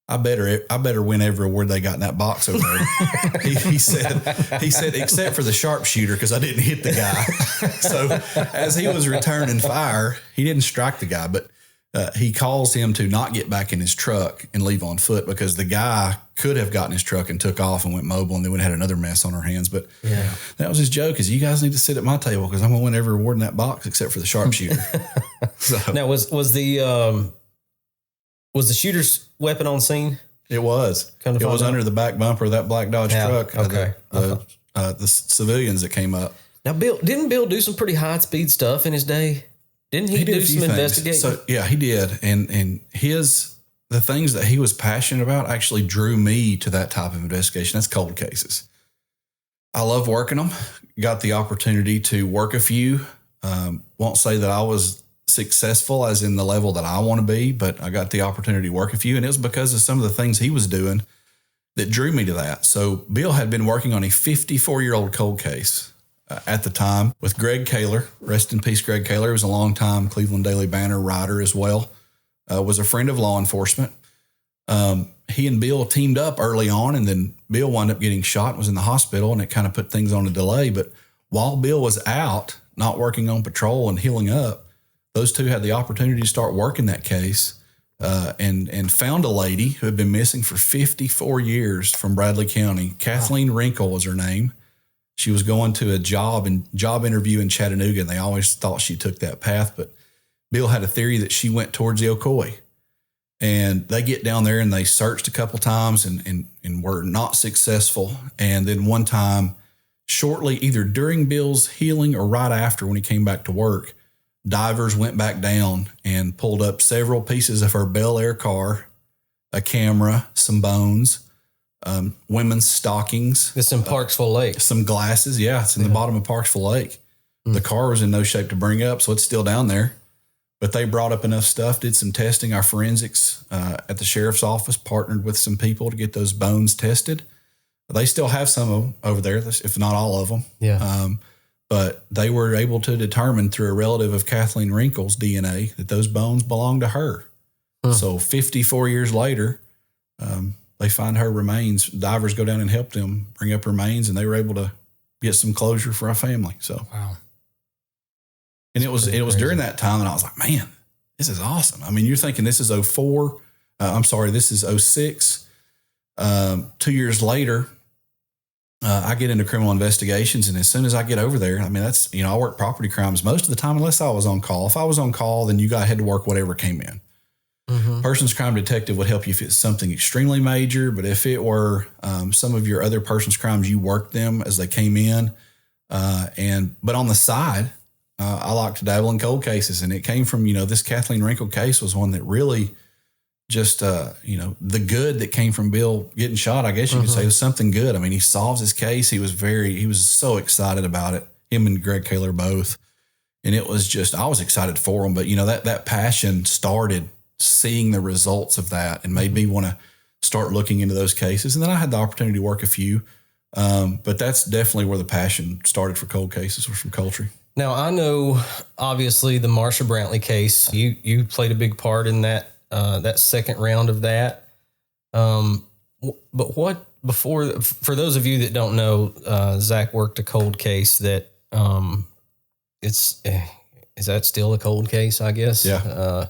I better win every award they got in that box over there. he said, except for the sharpshooter, because I didn't hit the guy. So as he was returning fire, he didn't strike the guy, but he calls him to not get back in his truck and leave on foot, because the guy could have gotten his truck and took off and went mobile, and then would have had another mess on our hands. But that was his joke, is you guys need to sit at my table because I'm going to win every award in that box except for the sharpshooter. So, now, was the shooter's weapon on scene? It was. It was under the back bumper of that black Dodge truck. Okay. The the civilians that came up. Now, didn't Bill do some pretty high speed stuff in his day? Didn't he do some investigating? So yeah, he did. And the things that he was passionate about actually drew me to that type of investigation. That's cold cases. I love working them. Got the opportunity to work a few. Won't say that I was successful as in the level that I want to be, but I got the opportunity to work a few. And it was because of some of the things he was doing that drew me to that. So Bill had been working on a 54-year-old cold case at the time with Greg Kaler. Rest in peace, Greg Kaler. He was a longtime Cleveland Daily Banner writer as well. Was a friend of law enforcement. He and Bill teamed up early on, and then Bill wound up getting shot and was in the hospital, and it kind of put things on a delay. But while Bill was out, not working on patrol and healing up, those two had the opportunity to start working that case and found a lady who had been missing for 54 years from Bradley County. Kathleen Wrinkle was her name. She was going to a job interview in Chattanooga, and they always thought she took that path, but Bill had a theory that she went towards the Ocoee. And they get down there and they searched a couple times and were not successful. And then one time, shortly, either during Bill's healing or right after when he came back to work, divers went back down and pulled up several pieces of her Bel Air car, a camera, some bones, women's stockings. It's in Parksville Lake. Some glasses. Yeah, it's in the bottom of Parksville Lake. The car was in no shape to bring up, so it's still down there. But they brought up enough stuff, did some testing. Our forensics at the sheriff's office partnered with some people to get those bones tested. They still have some of them over there, if not all of them. Yeah. But they were able to determine through a relative of Kathleen Wrinkle's DNA that those bones belonged to her. So 54 years later, they find her remains. Divers go down and help them bring up remains, and they were able to get some closure for our family. So Wow. And it was during that time that I was like, man, this is awesome. I mean, you're thinking this is 04. This is 06. 2 years later, I get into criminal investigations. And as soon as I get over there, I mean, that's, I work property crimes most of the time, unless I was on call. If I was on call, then you had to work whatever came in. Mm-hmm. Person's crime detective would help you if it's something extremely major. But if it were some of your other person's crimes, you worked them as they came in. But on the side, I like to dabble in cold cases, and it came from, this Kathleen Wrinkle case was one that really just, the good that came from Bill getting shot, I guess you could say, was something good. I mean, he solves his case. He was so excited about it, him and Greg Kaler both. And it was just, I was excited for him, but that passion started seeing the results of that and made me want to start looking into those cases. And then I had the opportunity to work a few, but that's definitely where the passion started for cold cases, was from Coultry. Now, I know, obviously, the Marsha Brantley case, you played a big part in that second round of that. But for those of you that don't know, Zach worked a cold case that is that still a cold case, I guess? Yeah.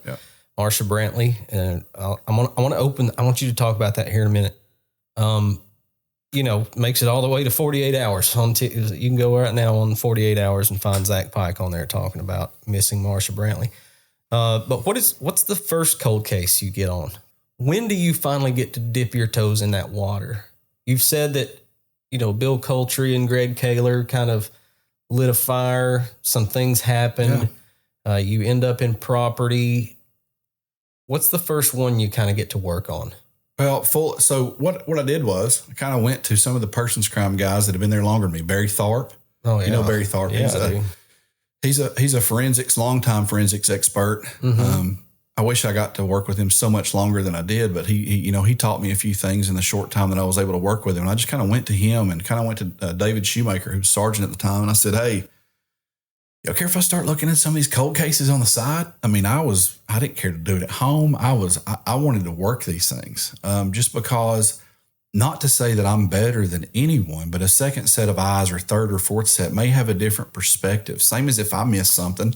Marsha Brantley. And I want you to talk about that here in a minute. Makes it all the way to 48 hours. You can go right now on 48 hours and find Zech Pike on there talking about missing Marsha Brantley. But what's the first cold case you get on? When do you finally get to dip your toes in that water? You've said that, Bill Coultry and Greg Kaler kind of lit a fire. Some things happened. Yeah. You end up in property. What's the first one you kind of get to work on? Well, so what I did was I kind of went to some of the person's crime guys that have been there longer than me. Barry Tharp. Oh, yeah. Barry Tharp. Yeah, he's a longtime forensics expert. Mm-hmm. I wish I got to work with him so much longer than I did, but he taught me a few things in the short time that I was able to work with him. And I just kind of went to him and kind of went to David Shoemaker, who was sergeant at the time. And I said, hey, you care if I start looking at some of these cold cases on the side? I mean, I didn't care to do it at home. I wanted to work these things, just because, not to say that I'm better than anyone, but a second set of eyes or third or fourth set may have a different perspective. Same as if I miss something.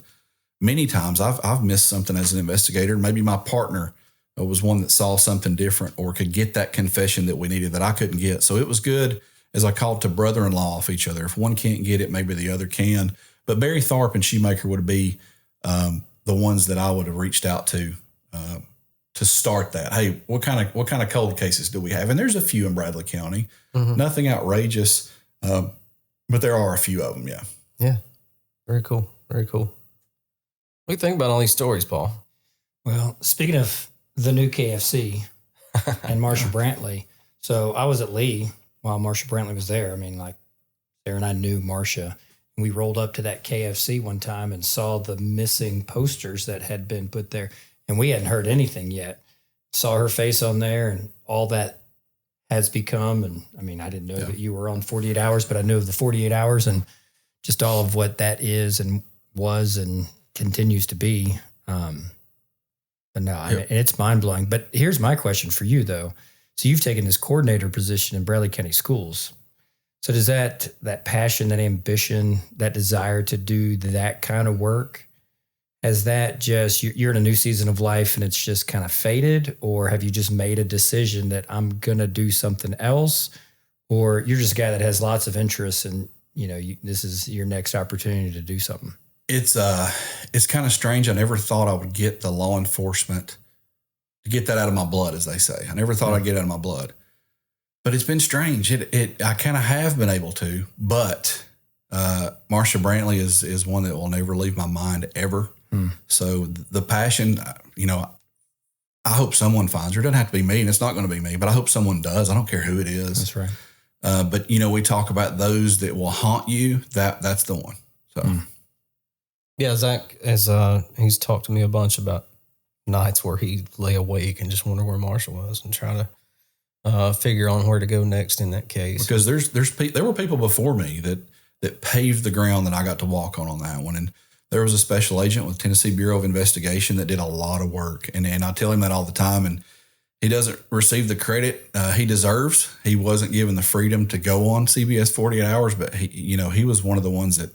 Many times I've missed something as an investigator. Maybe my partner was one that saw something different or could get that confession that we needed that I couldn't get. So it was good, as I called, to brother-in-law off each other. If one can't get it, maybe the other can. But Barry Tharp and Shoemaker would be the ones that I would have reached out to start that. Hey, what kind of cold cases do we have? And there's a few in Bradley County. Mm-hmm. Nothing outrageous. But there are a few of them, yeah. Yeah. Very cool. Very cool. What do you think about all these stories, Paul? Well, speaking of the new KFC and Marsha Brantley, so I was at Lee while Marsha Brantley was there. I mean, like, Sarah and I knew Marsha. We rolled up to that KFC one time and saw the missing posters that had been put there, and we hadn't heard anything yet. Saw her face on there and all that has become. And I mean, I didn't know that you were on 48 Hours, but I knew of the 48 Hours and just all of what that is and was and continues to be. But no, I mean, it's mind blowing. But here's my question for you, though. So you've taken this coordinator position in Bradley County Schools. So does that passion, that ambition, that desire to do that kind of work, has that just, you're in a new season of life and it's just kind of faded? Or have you just made a decision that I'm going to do something else? Or you're just a guy that has lots of interests and, this is your next opportunity to do something? It's kind of strange. I never thought I would get the law enforcement, to get that out of my blood, as they say. I never thought I'd get it out of my blood. But it's been strange. I kind of have been able to, but Marsha Brantley is one that will never leave my mind ever. So the passion, I hope someone finds her. It doesn't have to be me, and it's not going to be me, but I hope someone does. I don't care who it is. That's right. But we talk about those that will haunt you. That's the one. So, yeah, Zach, he's talked to me a bunch about nights where he lay awake and just wonder where Marsha was and try to figure on where to go next in that case. Because there were people before me that paved the ground that I got to walk on that one. And there was a special agent with Tennessee Bureau of Investigation that did a lot of work. And I tell him that all the time. And he doesn't receive the credit he deserves. He wasn't given the freedom to go on CBS 48 Hours, but he was one of the ones that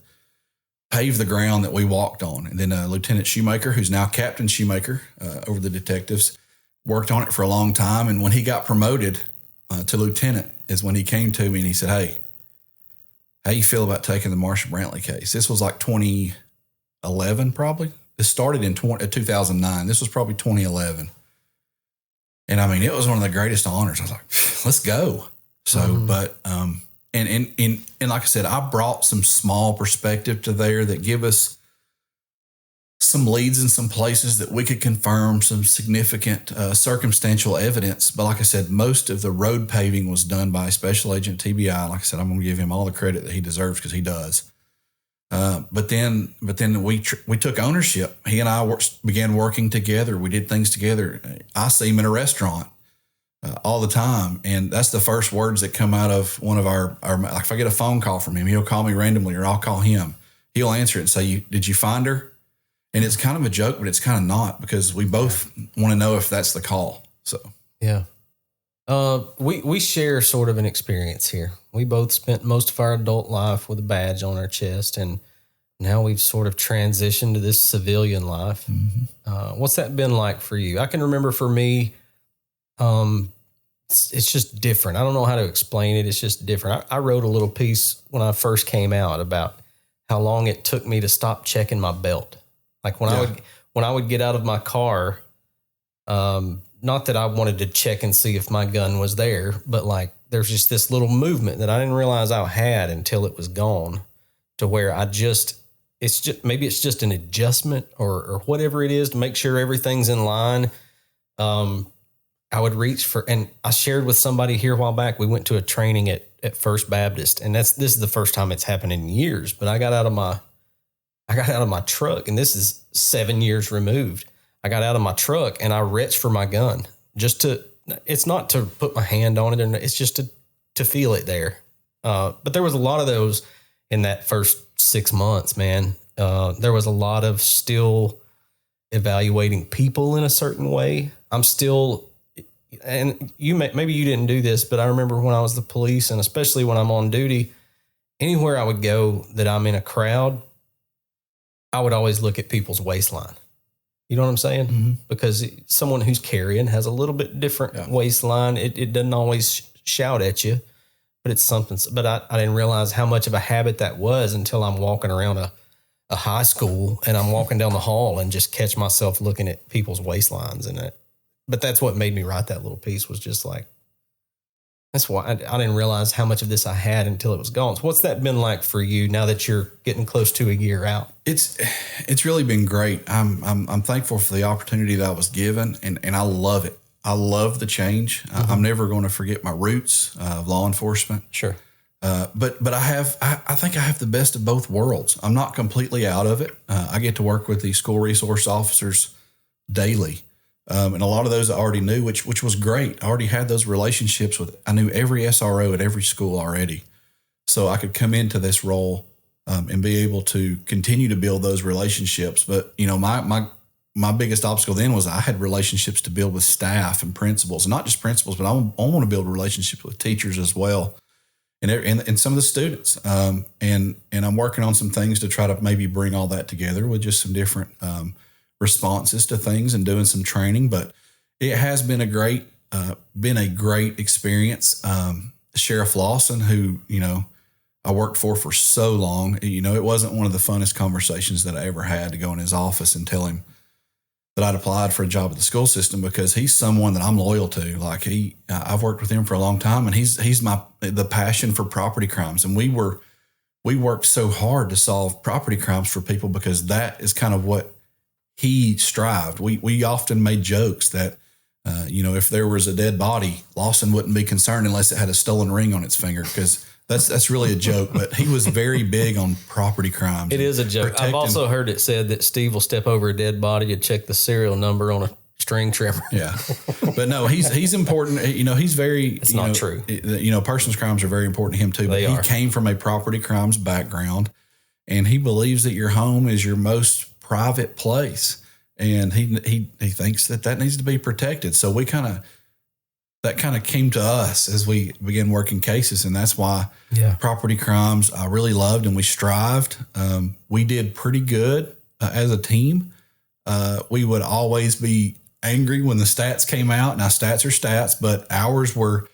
paved the ground that we walked on. And then Lieutenant Shoemaker, who's now Captain Shoemaker over the detectives, worked on it for a long time. And when he got promoted to lieutenant is when he came to me and he said, "Hey, how you feel about taking the Marsha Brantley case?" This was like 2011, probably. It started in 2009. This was probably 2011. And I mean, it was one of the greatest honors. I was like, let's go. So, but, and like I said, I brought some small perspective to there that give us some leads in some places that we could confirm some significant circumstantial evidence. But like I said, most of the road paving was done by Special Agent TBI. Like I said, I'm going to give him all the credit that he deserves because he does. But then we took ownership. He and I began working together. We did things together. I see him in a restaurant all the time, and that's the first words that come out of one of our like if I get a phone call from him, he'll call me randomly, or I'll call him. He'll answer it and say, "Did you find her?" And it's kind of a joke, but it's kind of not, because we both want to know if that's the call. So, yeah. We share sort of an experience here. We both spent most of our adult life with a badge on our chest, and now we've sort of transitioned to this civilian life. What's that been like for you? I can remember for me, it's just different. I don't know how to explain it. It's just different. I wrote a little piece when I first came out about how long it took me to stop checking my belt. Like when I would get out of my car, not that I wanted to check and see if my gun was there, but like there's just this little movement that I didn't realize I had until it was gone, to where maybe it's just an adjustment or whatever it is to make sure everything's in line. I would reach for, and I shared with somebody here a while back, we went to a training at First Baptist, and this is the first time it's happened in years, but I got out of my truck, and this is 7 years removed. I got out of my truck and I reached for my gun it's not to put my hand on it, it's just to feel it there. But there was a lot of those in that first 6 months, man. There was a lot of still evaluating people in a certain way. I'm still, and maybe you didn't do this, but I remember when I was the police, and especially when I'm on duty, anywhere I would go that I'm in a crowd, I would always look at people's waistline. You know what I'm saying? Because someone who's carrying has a little bit different waistline. It doesn't always shout at you, but it's something. But I didn't realize how much of a habit that was until I'm walking around a high school and I'm walking down the hall and just catch myself looking at people's waistlines. But that's what made me write that little piece, was just like, That's why I didn't realize how much of this I had until it was gone. So what's that been like for you now that you're getting close to a year out? It's really been great. I'm thankful for the opportunity that I was given, and I love it. I love the change. I'm never going to forget my roots of law enforcement. Sure. But I think I have the best of both worlds. I'm not completely out of it. I get to work with the school resource officers daily. And a lot of those I already knew, which was great. I already had those relationships I knew every SRO at every school already. So I could come into this role and be able to continue to build those relationships. But, my biggest obstacle then was I had relationships to build with staff and principals, and not just principals, but I want to build relationships with teachers as well. And some of the students. And I'm working on some things to try to maybe bring all that together with just some different responses to things and doing some training. But it has been a great experience. Sheriff Lawson, who, I worked for so long, it wasn't one of the funnest conversations that I ever had to go in his office and tell him that I'd applied for a job at the school system, because he's someone that I'm loyal to. Like I've worked with him for a long time, and he's the passion for property crimes. And we worked so hard to solve property crimes for people, because that is kind of what he strived. We often made jokes that, if there was a dead body, Lawson wouldn't be concerned unless it had a stolen ring on its finger, because that's really a joke. But he was very big on property crimes. It is a joke. I've also heard it said that Steve will step over a dead body and check the serial number on a string trimmer. Yeah. But no, he's important. He's very, it's not true. Persons crimes are very important to him too. But he came from a property crimes background, and he believes that your home is your most private place. And he thinks that needs to be protected. So that kind of came to us as we began working cases. And that's why property crimes I really loved, and we strived. We did pretty good as a team. We would always be angry when the stats came out. Now, stats are stats, but ours were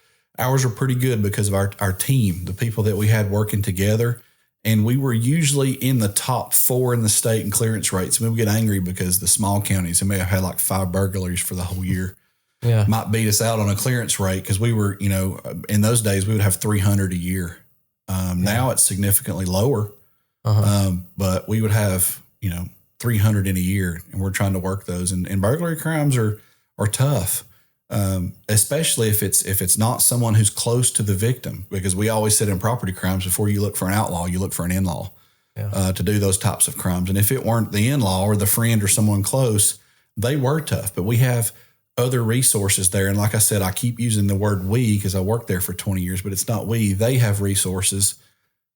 pretty good because of our team, the people that we had working together. And we were usually in the top 4 in the state in clearance rates. And we would get angry because the small counties, they may have had like 5 burglaries for the whole year. Yeah. Might beat us out on a clearance rate, because we were, in those days we would have 300 a year. Now it's significantly lower, but we would have, 300 in a year, and we're trying to work those. And burglary crimes are tough, especially if it's not someone who's close to the victim, because we always said in property crimes, before you look for an outlaw, you look for an in-law to do those types of crimes. And if it weren't the in-law or the friend or someone close, they were tough. But we have other resources there. And like I said, I keep using the word we because I worked there for 20 years, but it's not we. They have resources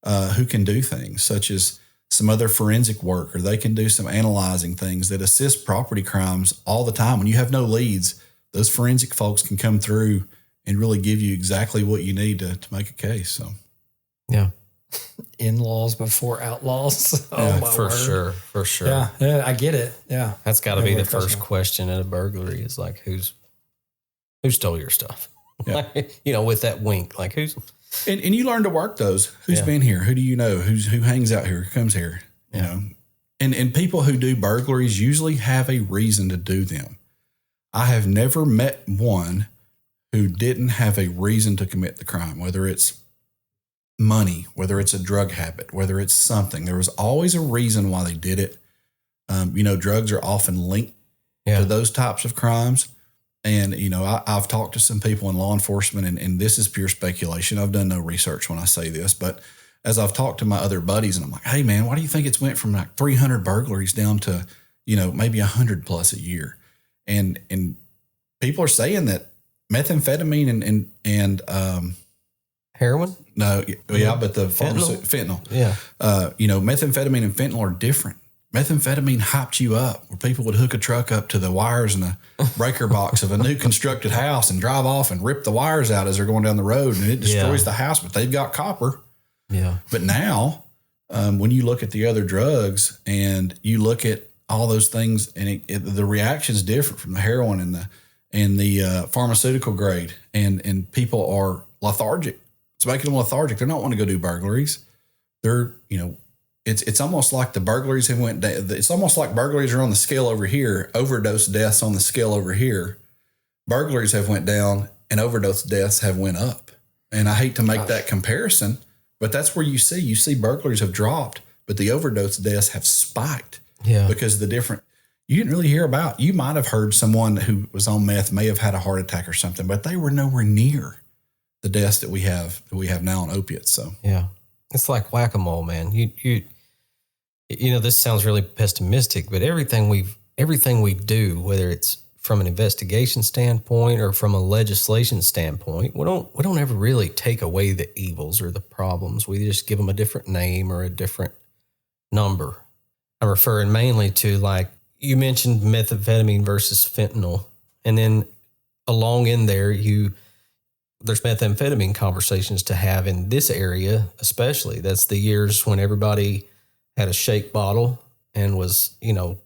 who can do things such as some other forensic work, or they can do some analyzing things that assist property crimes all the time. When you have no leads, those forensic folks can come through and really give you exactly what you need to make a case. So, yeah. In-laws before outlaws. Yeah, for sure. Yeah, I get it. Yeah. That's got to be the first question at a burglary is like, who stole your stuff? Yeah. With that wink, like who's... And you learn to work those. Who's been here? Who do you know? Who hangs out here? Who comes here? And people who do burglaries usually have a reason to do them. I have never met one who didn't have a reason to commit the crime, whether it's money, whether it's a drug habit, whether it's something. There was always a reason why they did it. Drugs are often linked to those types of crimes. And, I've talked to some people in law enforcement, and this is pure speculation. I've done no research when I say this, but as I've talked to my other buddies, and I'm like, hey, man, why do you think it's went from like 300 burglaries down to, maybe 100 plus a year? And people are saying that methamphetamine and heroin? No, but the fentanyl. Yeah. Methamphetamine and fentanyl are different. Methamphetamine hyped you up, where people would hook a truck up to the wires in the breaker box of a new constructed house and drive off and rip the wires out as they're going down the road, and it destroys the house, but they've got copper. Yeah. But now, when you look at the other drugs and you look at all those things, and the reaction is different from the heroin and the pharmaceutical grade, and people are lethargic. It's making them lethargic. They're not wanting to go do burglaries. They're, it's almost like the burglaries have went down. It's almost like burglaries are on the scale over here, overdose deaths on the scale over here. Burglaries have went down and overdose deaths have went up. And I hate to make that comparison, but that's where you see burglaries have dropped, but the overdose deaths have spiked. Yeah. Because the different, you didn't really hear about, you might have heard someone who was on meth may have had a heart attack or something, but they were nowhere near the deaths that we have now on opiates. So, yeah, it's like whack-a-mole, man. You know, this sounds really pessimistic, but everything we do, whether it's from an investigation standpoint or from a legislation standpoint, we don't ever really take away the evils or the problems. We just give them a different name or a different number. I'm referring mainly to, like, you mentioned methamphetamine versus fentanyl, and then along in there, there's methamphetamine conversations to have in this area, especially. That's the years when everybody had a shake bottle and was, you know,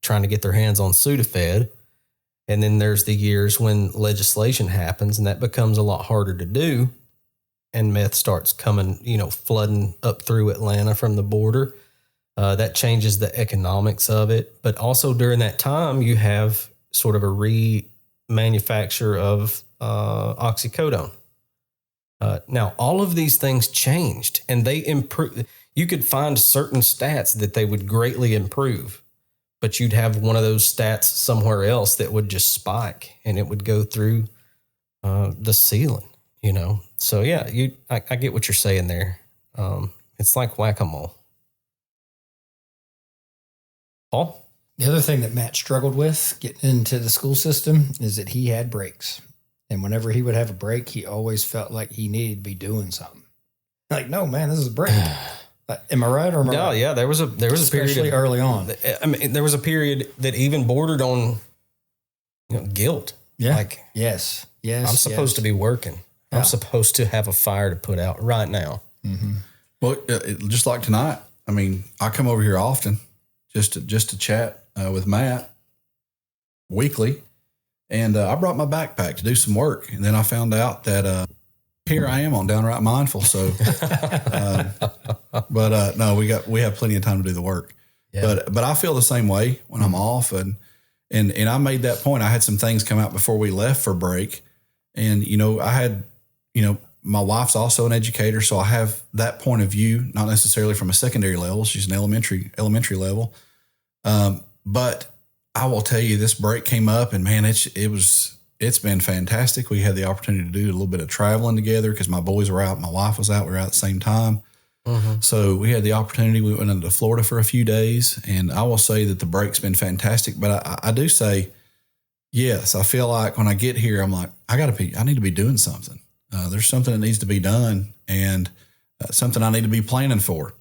trying to get their hands on Sudafed. And then there's the years when legislation happens and that becomes a lot harder to do. And meth starts coming, you know, flooding up through Atlanta from the border. That changes the economics of it. But also during that time, you have sort of a remanufacture of oxycodone. Now, all of these things changed and they improved. You could find certain stats that they would greatly improve, but you'd have one of those stats somewhere else that would just spike and it would go through the ceiling, you know? So yeah, I get what you're saying there. It's like whack-a-mole. Paul? The other thing that Matt struggled with getting into the school system is that he had breaks. And whenever he would have a break, he always felt like he needed to be doing something. Like, no, man, this is a break. Am I right or am I right? Yeah, there was a period, especially early on. I mean, there was a period that even bordered on, you know, guilt. Yeah. Like, yes. I'm supposed to be working. Yeah. I'm supposed to have a fire to put out right now. Mm-hmm. Well, just like tonight, I mean, I come over here often just to chat with Matt weekly, and I brought my backpack to do some work, and then I found out that here I am on Downright Mindful. So, no, we have plenty of time to do the work. Yeah. But I feel the same way when I'm off, and I made that point. I had some things come out before we left for break, and you know, I had, you know, my wife's also an educator, so I have that point of view, not necessarily from a secondary level. She's an elementary level, but I will tell you, this break came up, and man, it's been fantastic. We had the opportunity to do a little bit of traveling together because my boys were out, my wife was out, we were out at the same time. Mm-hmm. So we had the opportunity. We went into Florida for a few days, and I will say that the break's been fantastic. But I do say, yes, I feel like when I get here, I'm like, I need to be doing something. There's something that needs to be done, and something I need to be planning for.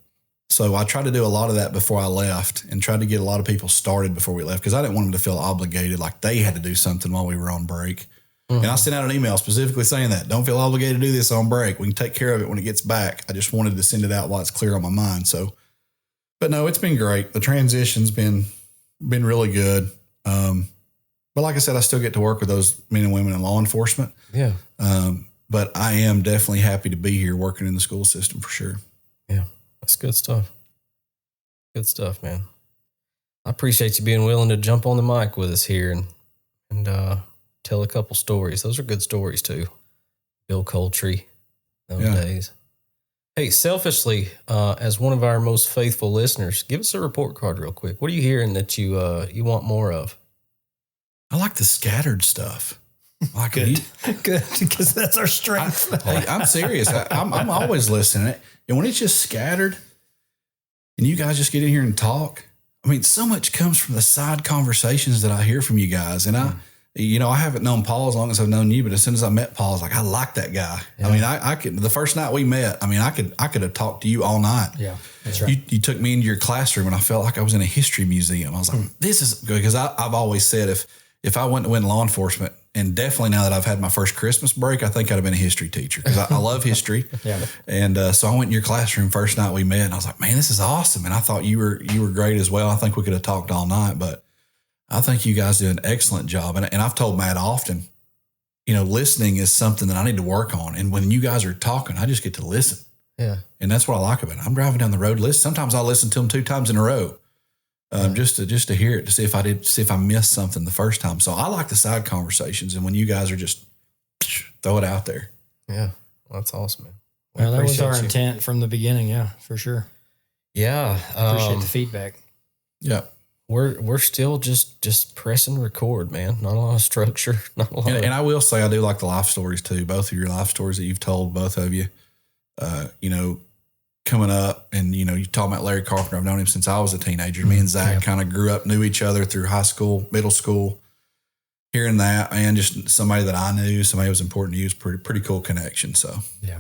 So I tried to do a lot of that before I left, and tried to get a lot of people started before we left, because I didn't want them to feel obligated like they had to do something while we were on break. Mm-hmm. And I sent out an email specifically saying that, don't feel obligated to do this on break. We can take care of it when it gets back. I just wanted to send it out while it's clear on my mind. So, but no, it's been great. The transition's been really good. But like I said, I still get to work with those men and women in law enforcement. Yeah. But I am definitely happy to be here working in the school system for sure. Yeah. That's good stuff. Good stuff, man. I appreciate you being willing to jump on the mic with us here and tell a couple stories. Those are good stories too. Bill Coultry, those days. Hey, selfishly, as one of our most faithful listeners, give us a report card real quick. What are you hearing that you want more of? I like the scattered stuff. Like good, because that's our strength. I'm serious. I'm always listening. And when it's just scattered and you guys just get in here and talk, I mean, so much comes from the side conversations that I hear from you guys. And I haven't known Paul as long as I've known you, but as soon as I met Paul, I was like, I like that guy. Yeah. I mean, I could, the first night we met, I mean, I could have talked to you all night. Yeah, that's right. You took me into your classroom and I felt like I was in a history museum. I was like, this is good, because I've always said if I went to win law enforcement, and definitely now that I've had my first Christmas break, I think I'd have been a history teacher, because I love history. Yeah. And so I went in your classroom first night we met, and I was like, man, this is awesome. And I thought you were great as well. I think we could have talked all night, but I think you guys do an excellent job. And I've told Matt often, listening is something that I need to work on. And when you guys are talking, I just get to listen. Yeah. And that's what I like about it. I'm driving down the road, listen. Sometimes I'll listen to them 2 times in a row. Just to hear it, to see if I missed something the first time. So I like the side conversations, and when you guys are just throw it out there. Yeah. That's awesome, man. Well, that was our appreciate you. intent from the beginning. Yeah, for sure. Yeah. Appreciate the feedback. Yeah. We're still just pressing record, man. Not a lot of structure. Not a lot. And I will say I do like the life stories too. Both of your life stories that you've told, both of you. Coming up, and you talk about Larry Carpenter. I've known him since I was a teenager. Me and Zach kind of grew up, knew each other through high school, middle school. Hearing that, and just somebody that I knew, somebody who was important to you, is pretty cool connection. So Yeah.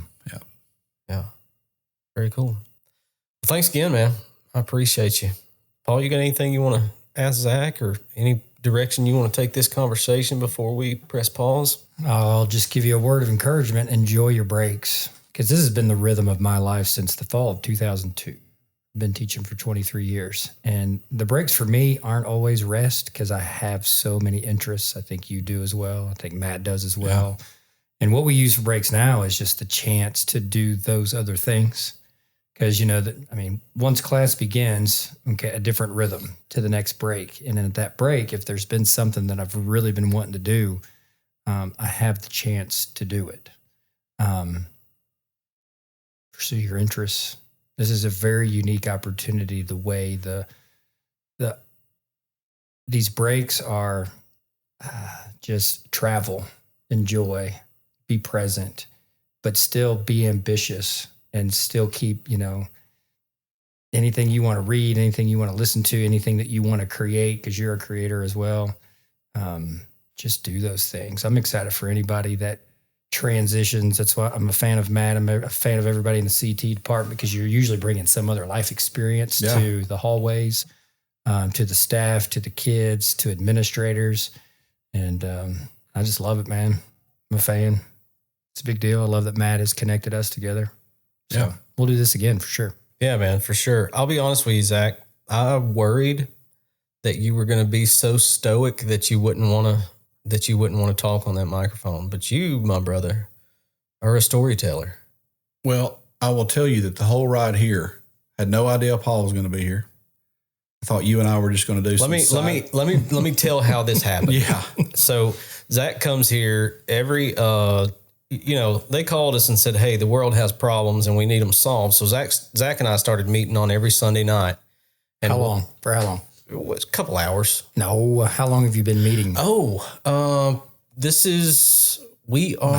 Very cool. Thanks again, man. I appreciate you. Paul, you got anything you want to ask Zach, or any direction you want to take this conversation before we press pause? I'll just give you a word of encouragement. Enjoy your breaks, because this has been the rhythm of my life since the fall of 2002. I've been teaching for 23 years. And the breaks for me aren't always rest, because I have so many interests. I think you do as well. I think Matt does as well. Yeah. And what we use for breaks now is just the chance to do those other things. Because, once class begins, a different rhythm to the next break. And then at that break, if there's been something that I've really been wanting to do, I have the chance to do it. Pursue your interests. This is a very unique opportunity. The way these breaks are just travel, enjoy, be present, but still be ambitious and still keep, anything you want to read, anything you want to listen to, anything that you want to create, because you're a creator as well. Just do those things. I'm excited for anybody that transitions. That's why I'm a fan of Matt. I'm a fan of everybody in the CT department, because you're usually bringing some other life experience to the hallways, to the staff, to the kids, to administrators. And I just love it, man. I'm a fan. It's a big deal. I love that Matt has connected us together. So we'll do this again for sure. Yeah, man, for sure. I'll be honest with you, Zach. I worried that you were going to be so stoic that you wouldn't want to talk on that microphone. But you, my brother, are a storyteller. Well, I will tell you that the whole ride here, had no idea Paul was going to be here. I thought you and I were just going to do Let me tell how this happened. Yeah. So Zach comes here every they called us and said, hey, the world has problems and we need them solved. So Zach and I started meeting on every Sunday night. And how long? For how long? It was a couple hours. No. How long have you been meeting? We are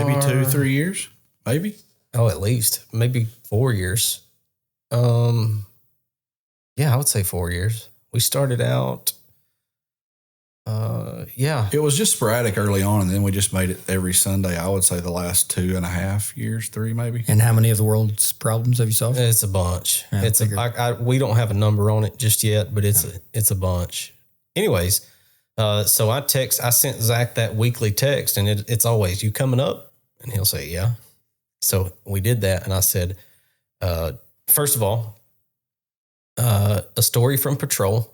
maybe 2-3 years, maybe. Oh, at least maybe 4 years. I would say 4 years. We started out. It was just sporadic early on, and then we just made it every Sunday. I would say the last 2.5 years, 3 maybe. And how many of the world's problems have you solved? It's a bunch. We don't have a number on it just yet, but it's a bunch. Anyways, so I sent Zach that weekly text, and it's always, you coming up? And he'll say, yeah. So we did that, and I said, first of all, a story from patrol.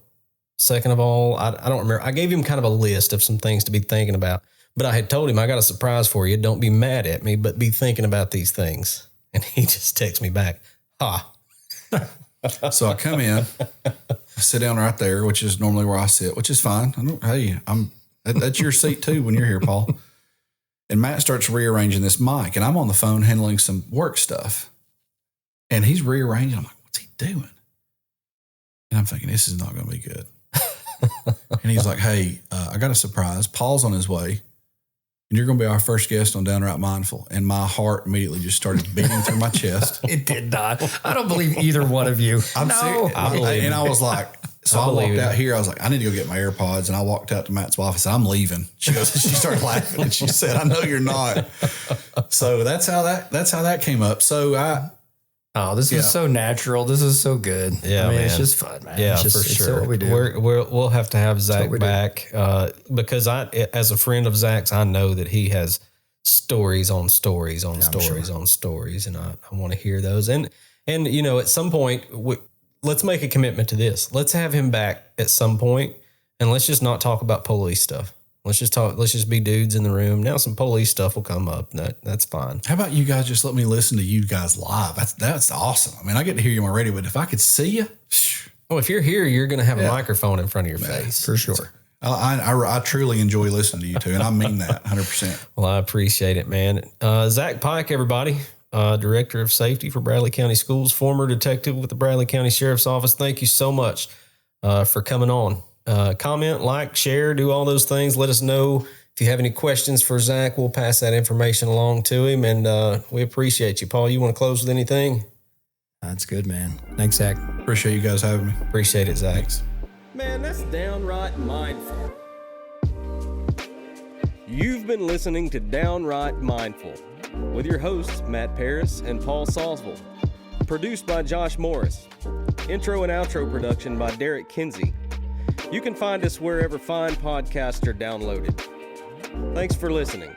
Second of all, I don't remember. I gave him kind of a list of some things to be thinking about, but I had told him, I got a surprise for you. Don't be mad at me, but be thinking about these things. And he just texts me back, So I come in, I sit down right there, which is normally where I sit, which is fine. That's your seat too when you're here, Paul. And Matt starts rearranging this mic, and I'm on the phone handling some work stuff. And he's rearranging. I'm like, what's he doing? And I'm thinking, this is not going to be good. And he's like, hey, I got a surprise. Paul's on his way, and you're going to be our first guest on Downright Mindful. And my heart immediately just started beating through my chest. It did not. I don't believe either one of you. And I was like, so I walked out here. I was like, I need to go get my AirPods. And I walked out to Matt's wife and said, I'm leaving. She started laughing, and she said, I know you're not. So that's how that came up. So this is so natural. This is so good. Yeah, man. It's just fun, man. Yeah, for sure. What we do. We'll have to have Zach back because as a friend of Zach's, I know that he has stories on stories on stories on stories, and I want to hear those. And at some point, let's make a commitment to this. Let's have him back at some point, and let's just not talk about police stuff. Let's just be dudes in the room. Now some police stuff will come up. That's fine. How about you guys just let me listen to you guys live? That's awesome. I mean, I get to hear you on my radio, but if I could see you. Oh, if you're here, you're going to have a microphone in front of your face. For sure. I truly enjoy listening to you two, and I mean that 100%. Well, I appreciate it, man. Zech Pike, everybody. Director of Safety for Bradley County Schools, former detective with the Bradley County Sheriff's Office. Thank you so much for coming on. Comment, like, share, do all those things. Let us know if you have any questions for Zach. We'll pass that information along to him, and we appreciate you. Paul, you want to close with anything? That's good, man. Thanks, Zach. Appreciate you guys having me. Appreciate it, Zach. Thanks. Man, that's downright mindful. You've been listening to Downright Mindful with your hosts, Matt Paris and Paul Salzville. Produced by Josh Morris. Intro and outro production by Derek Kinsey. You can find us wherever fine podcasts are downloaded. Thanks for listening.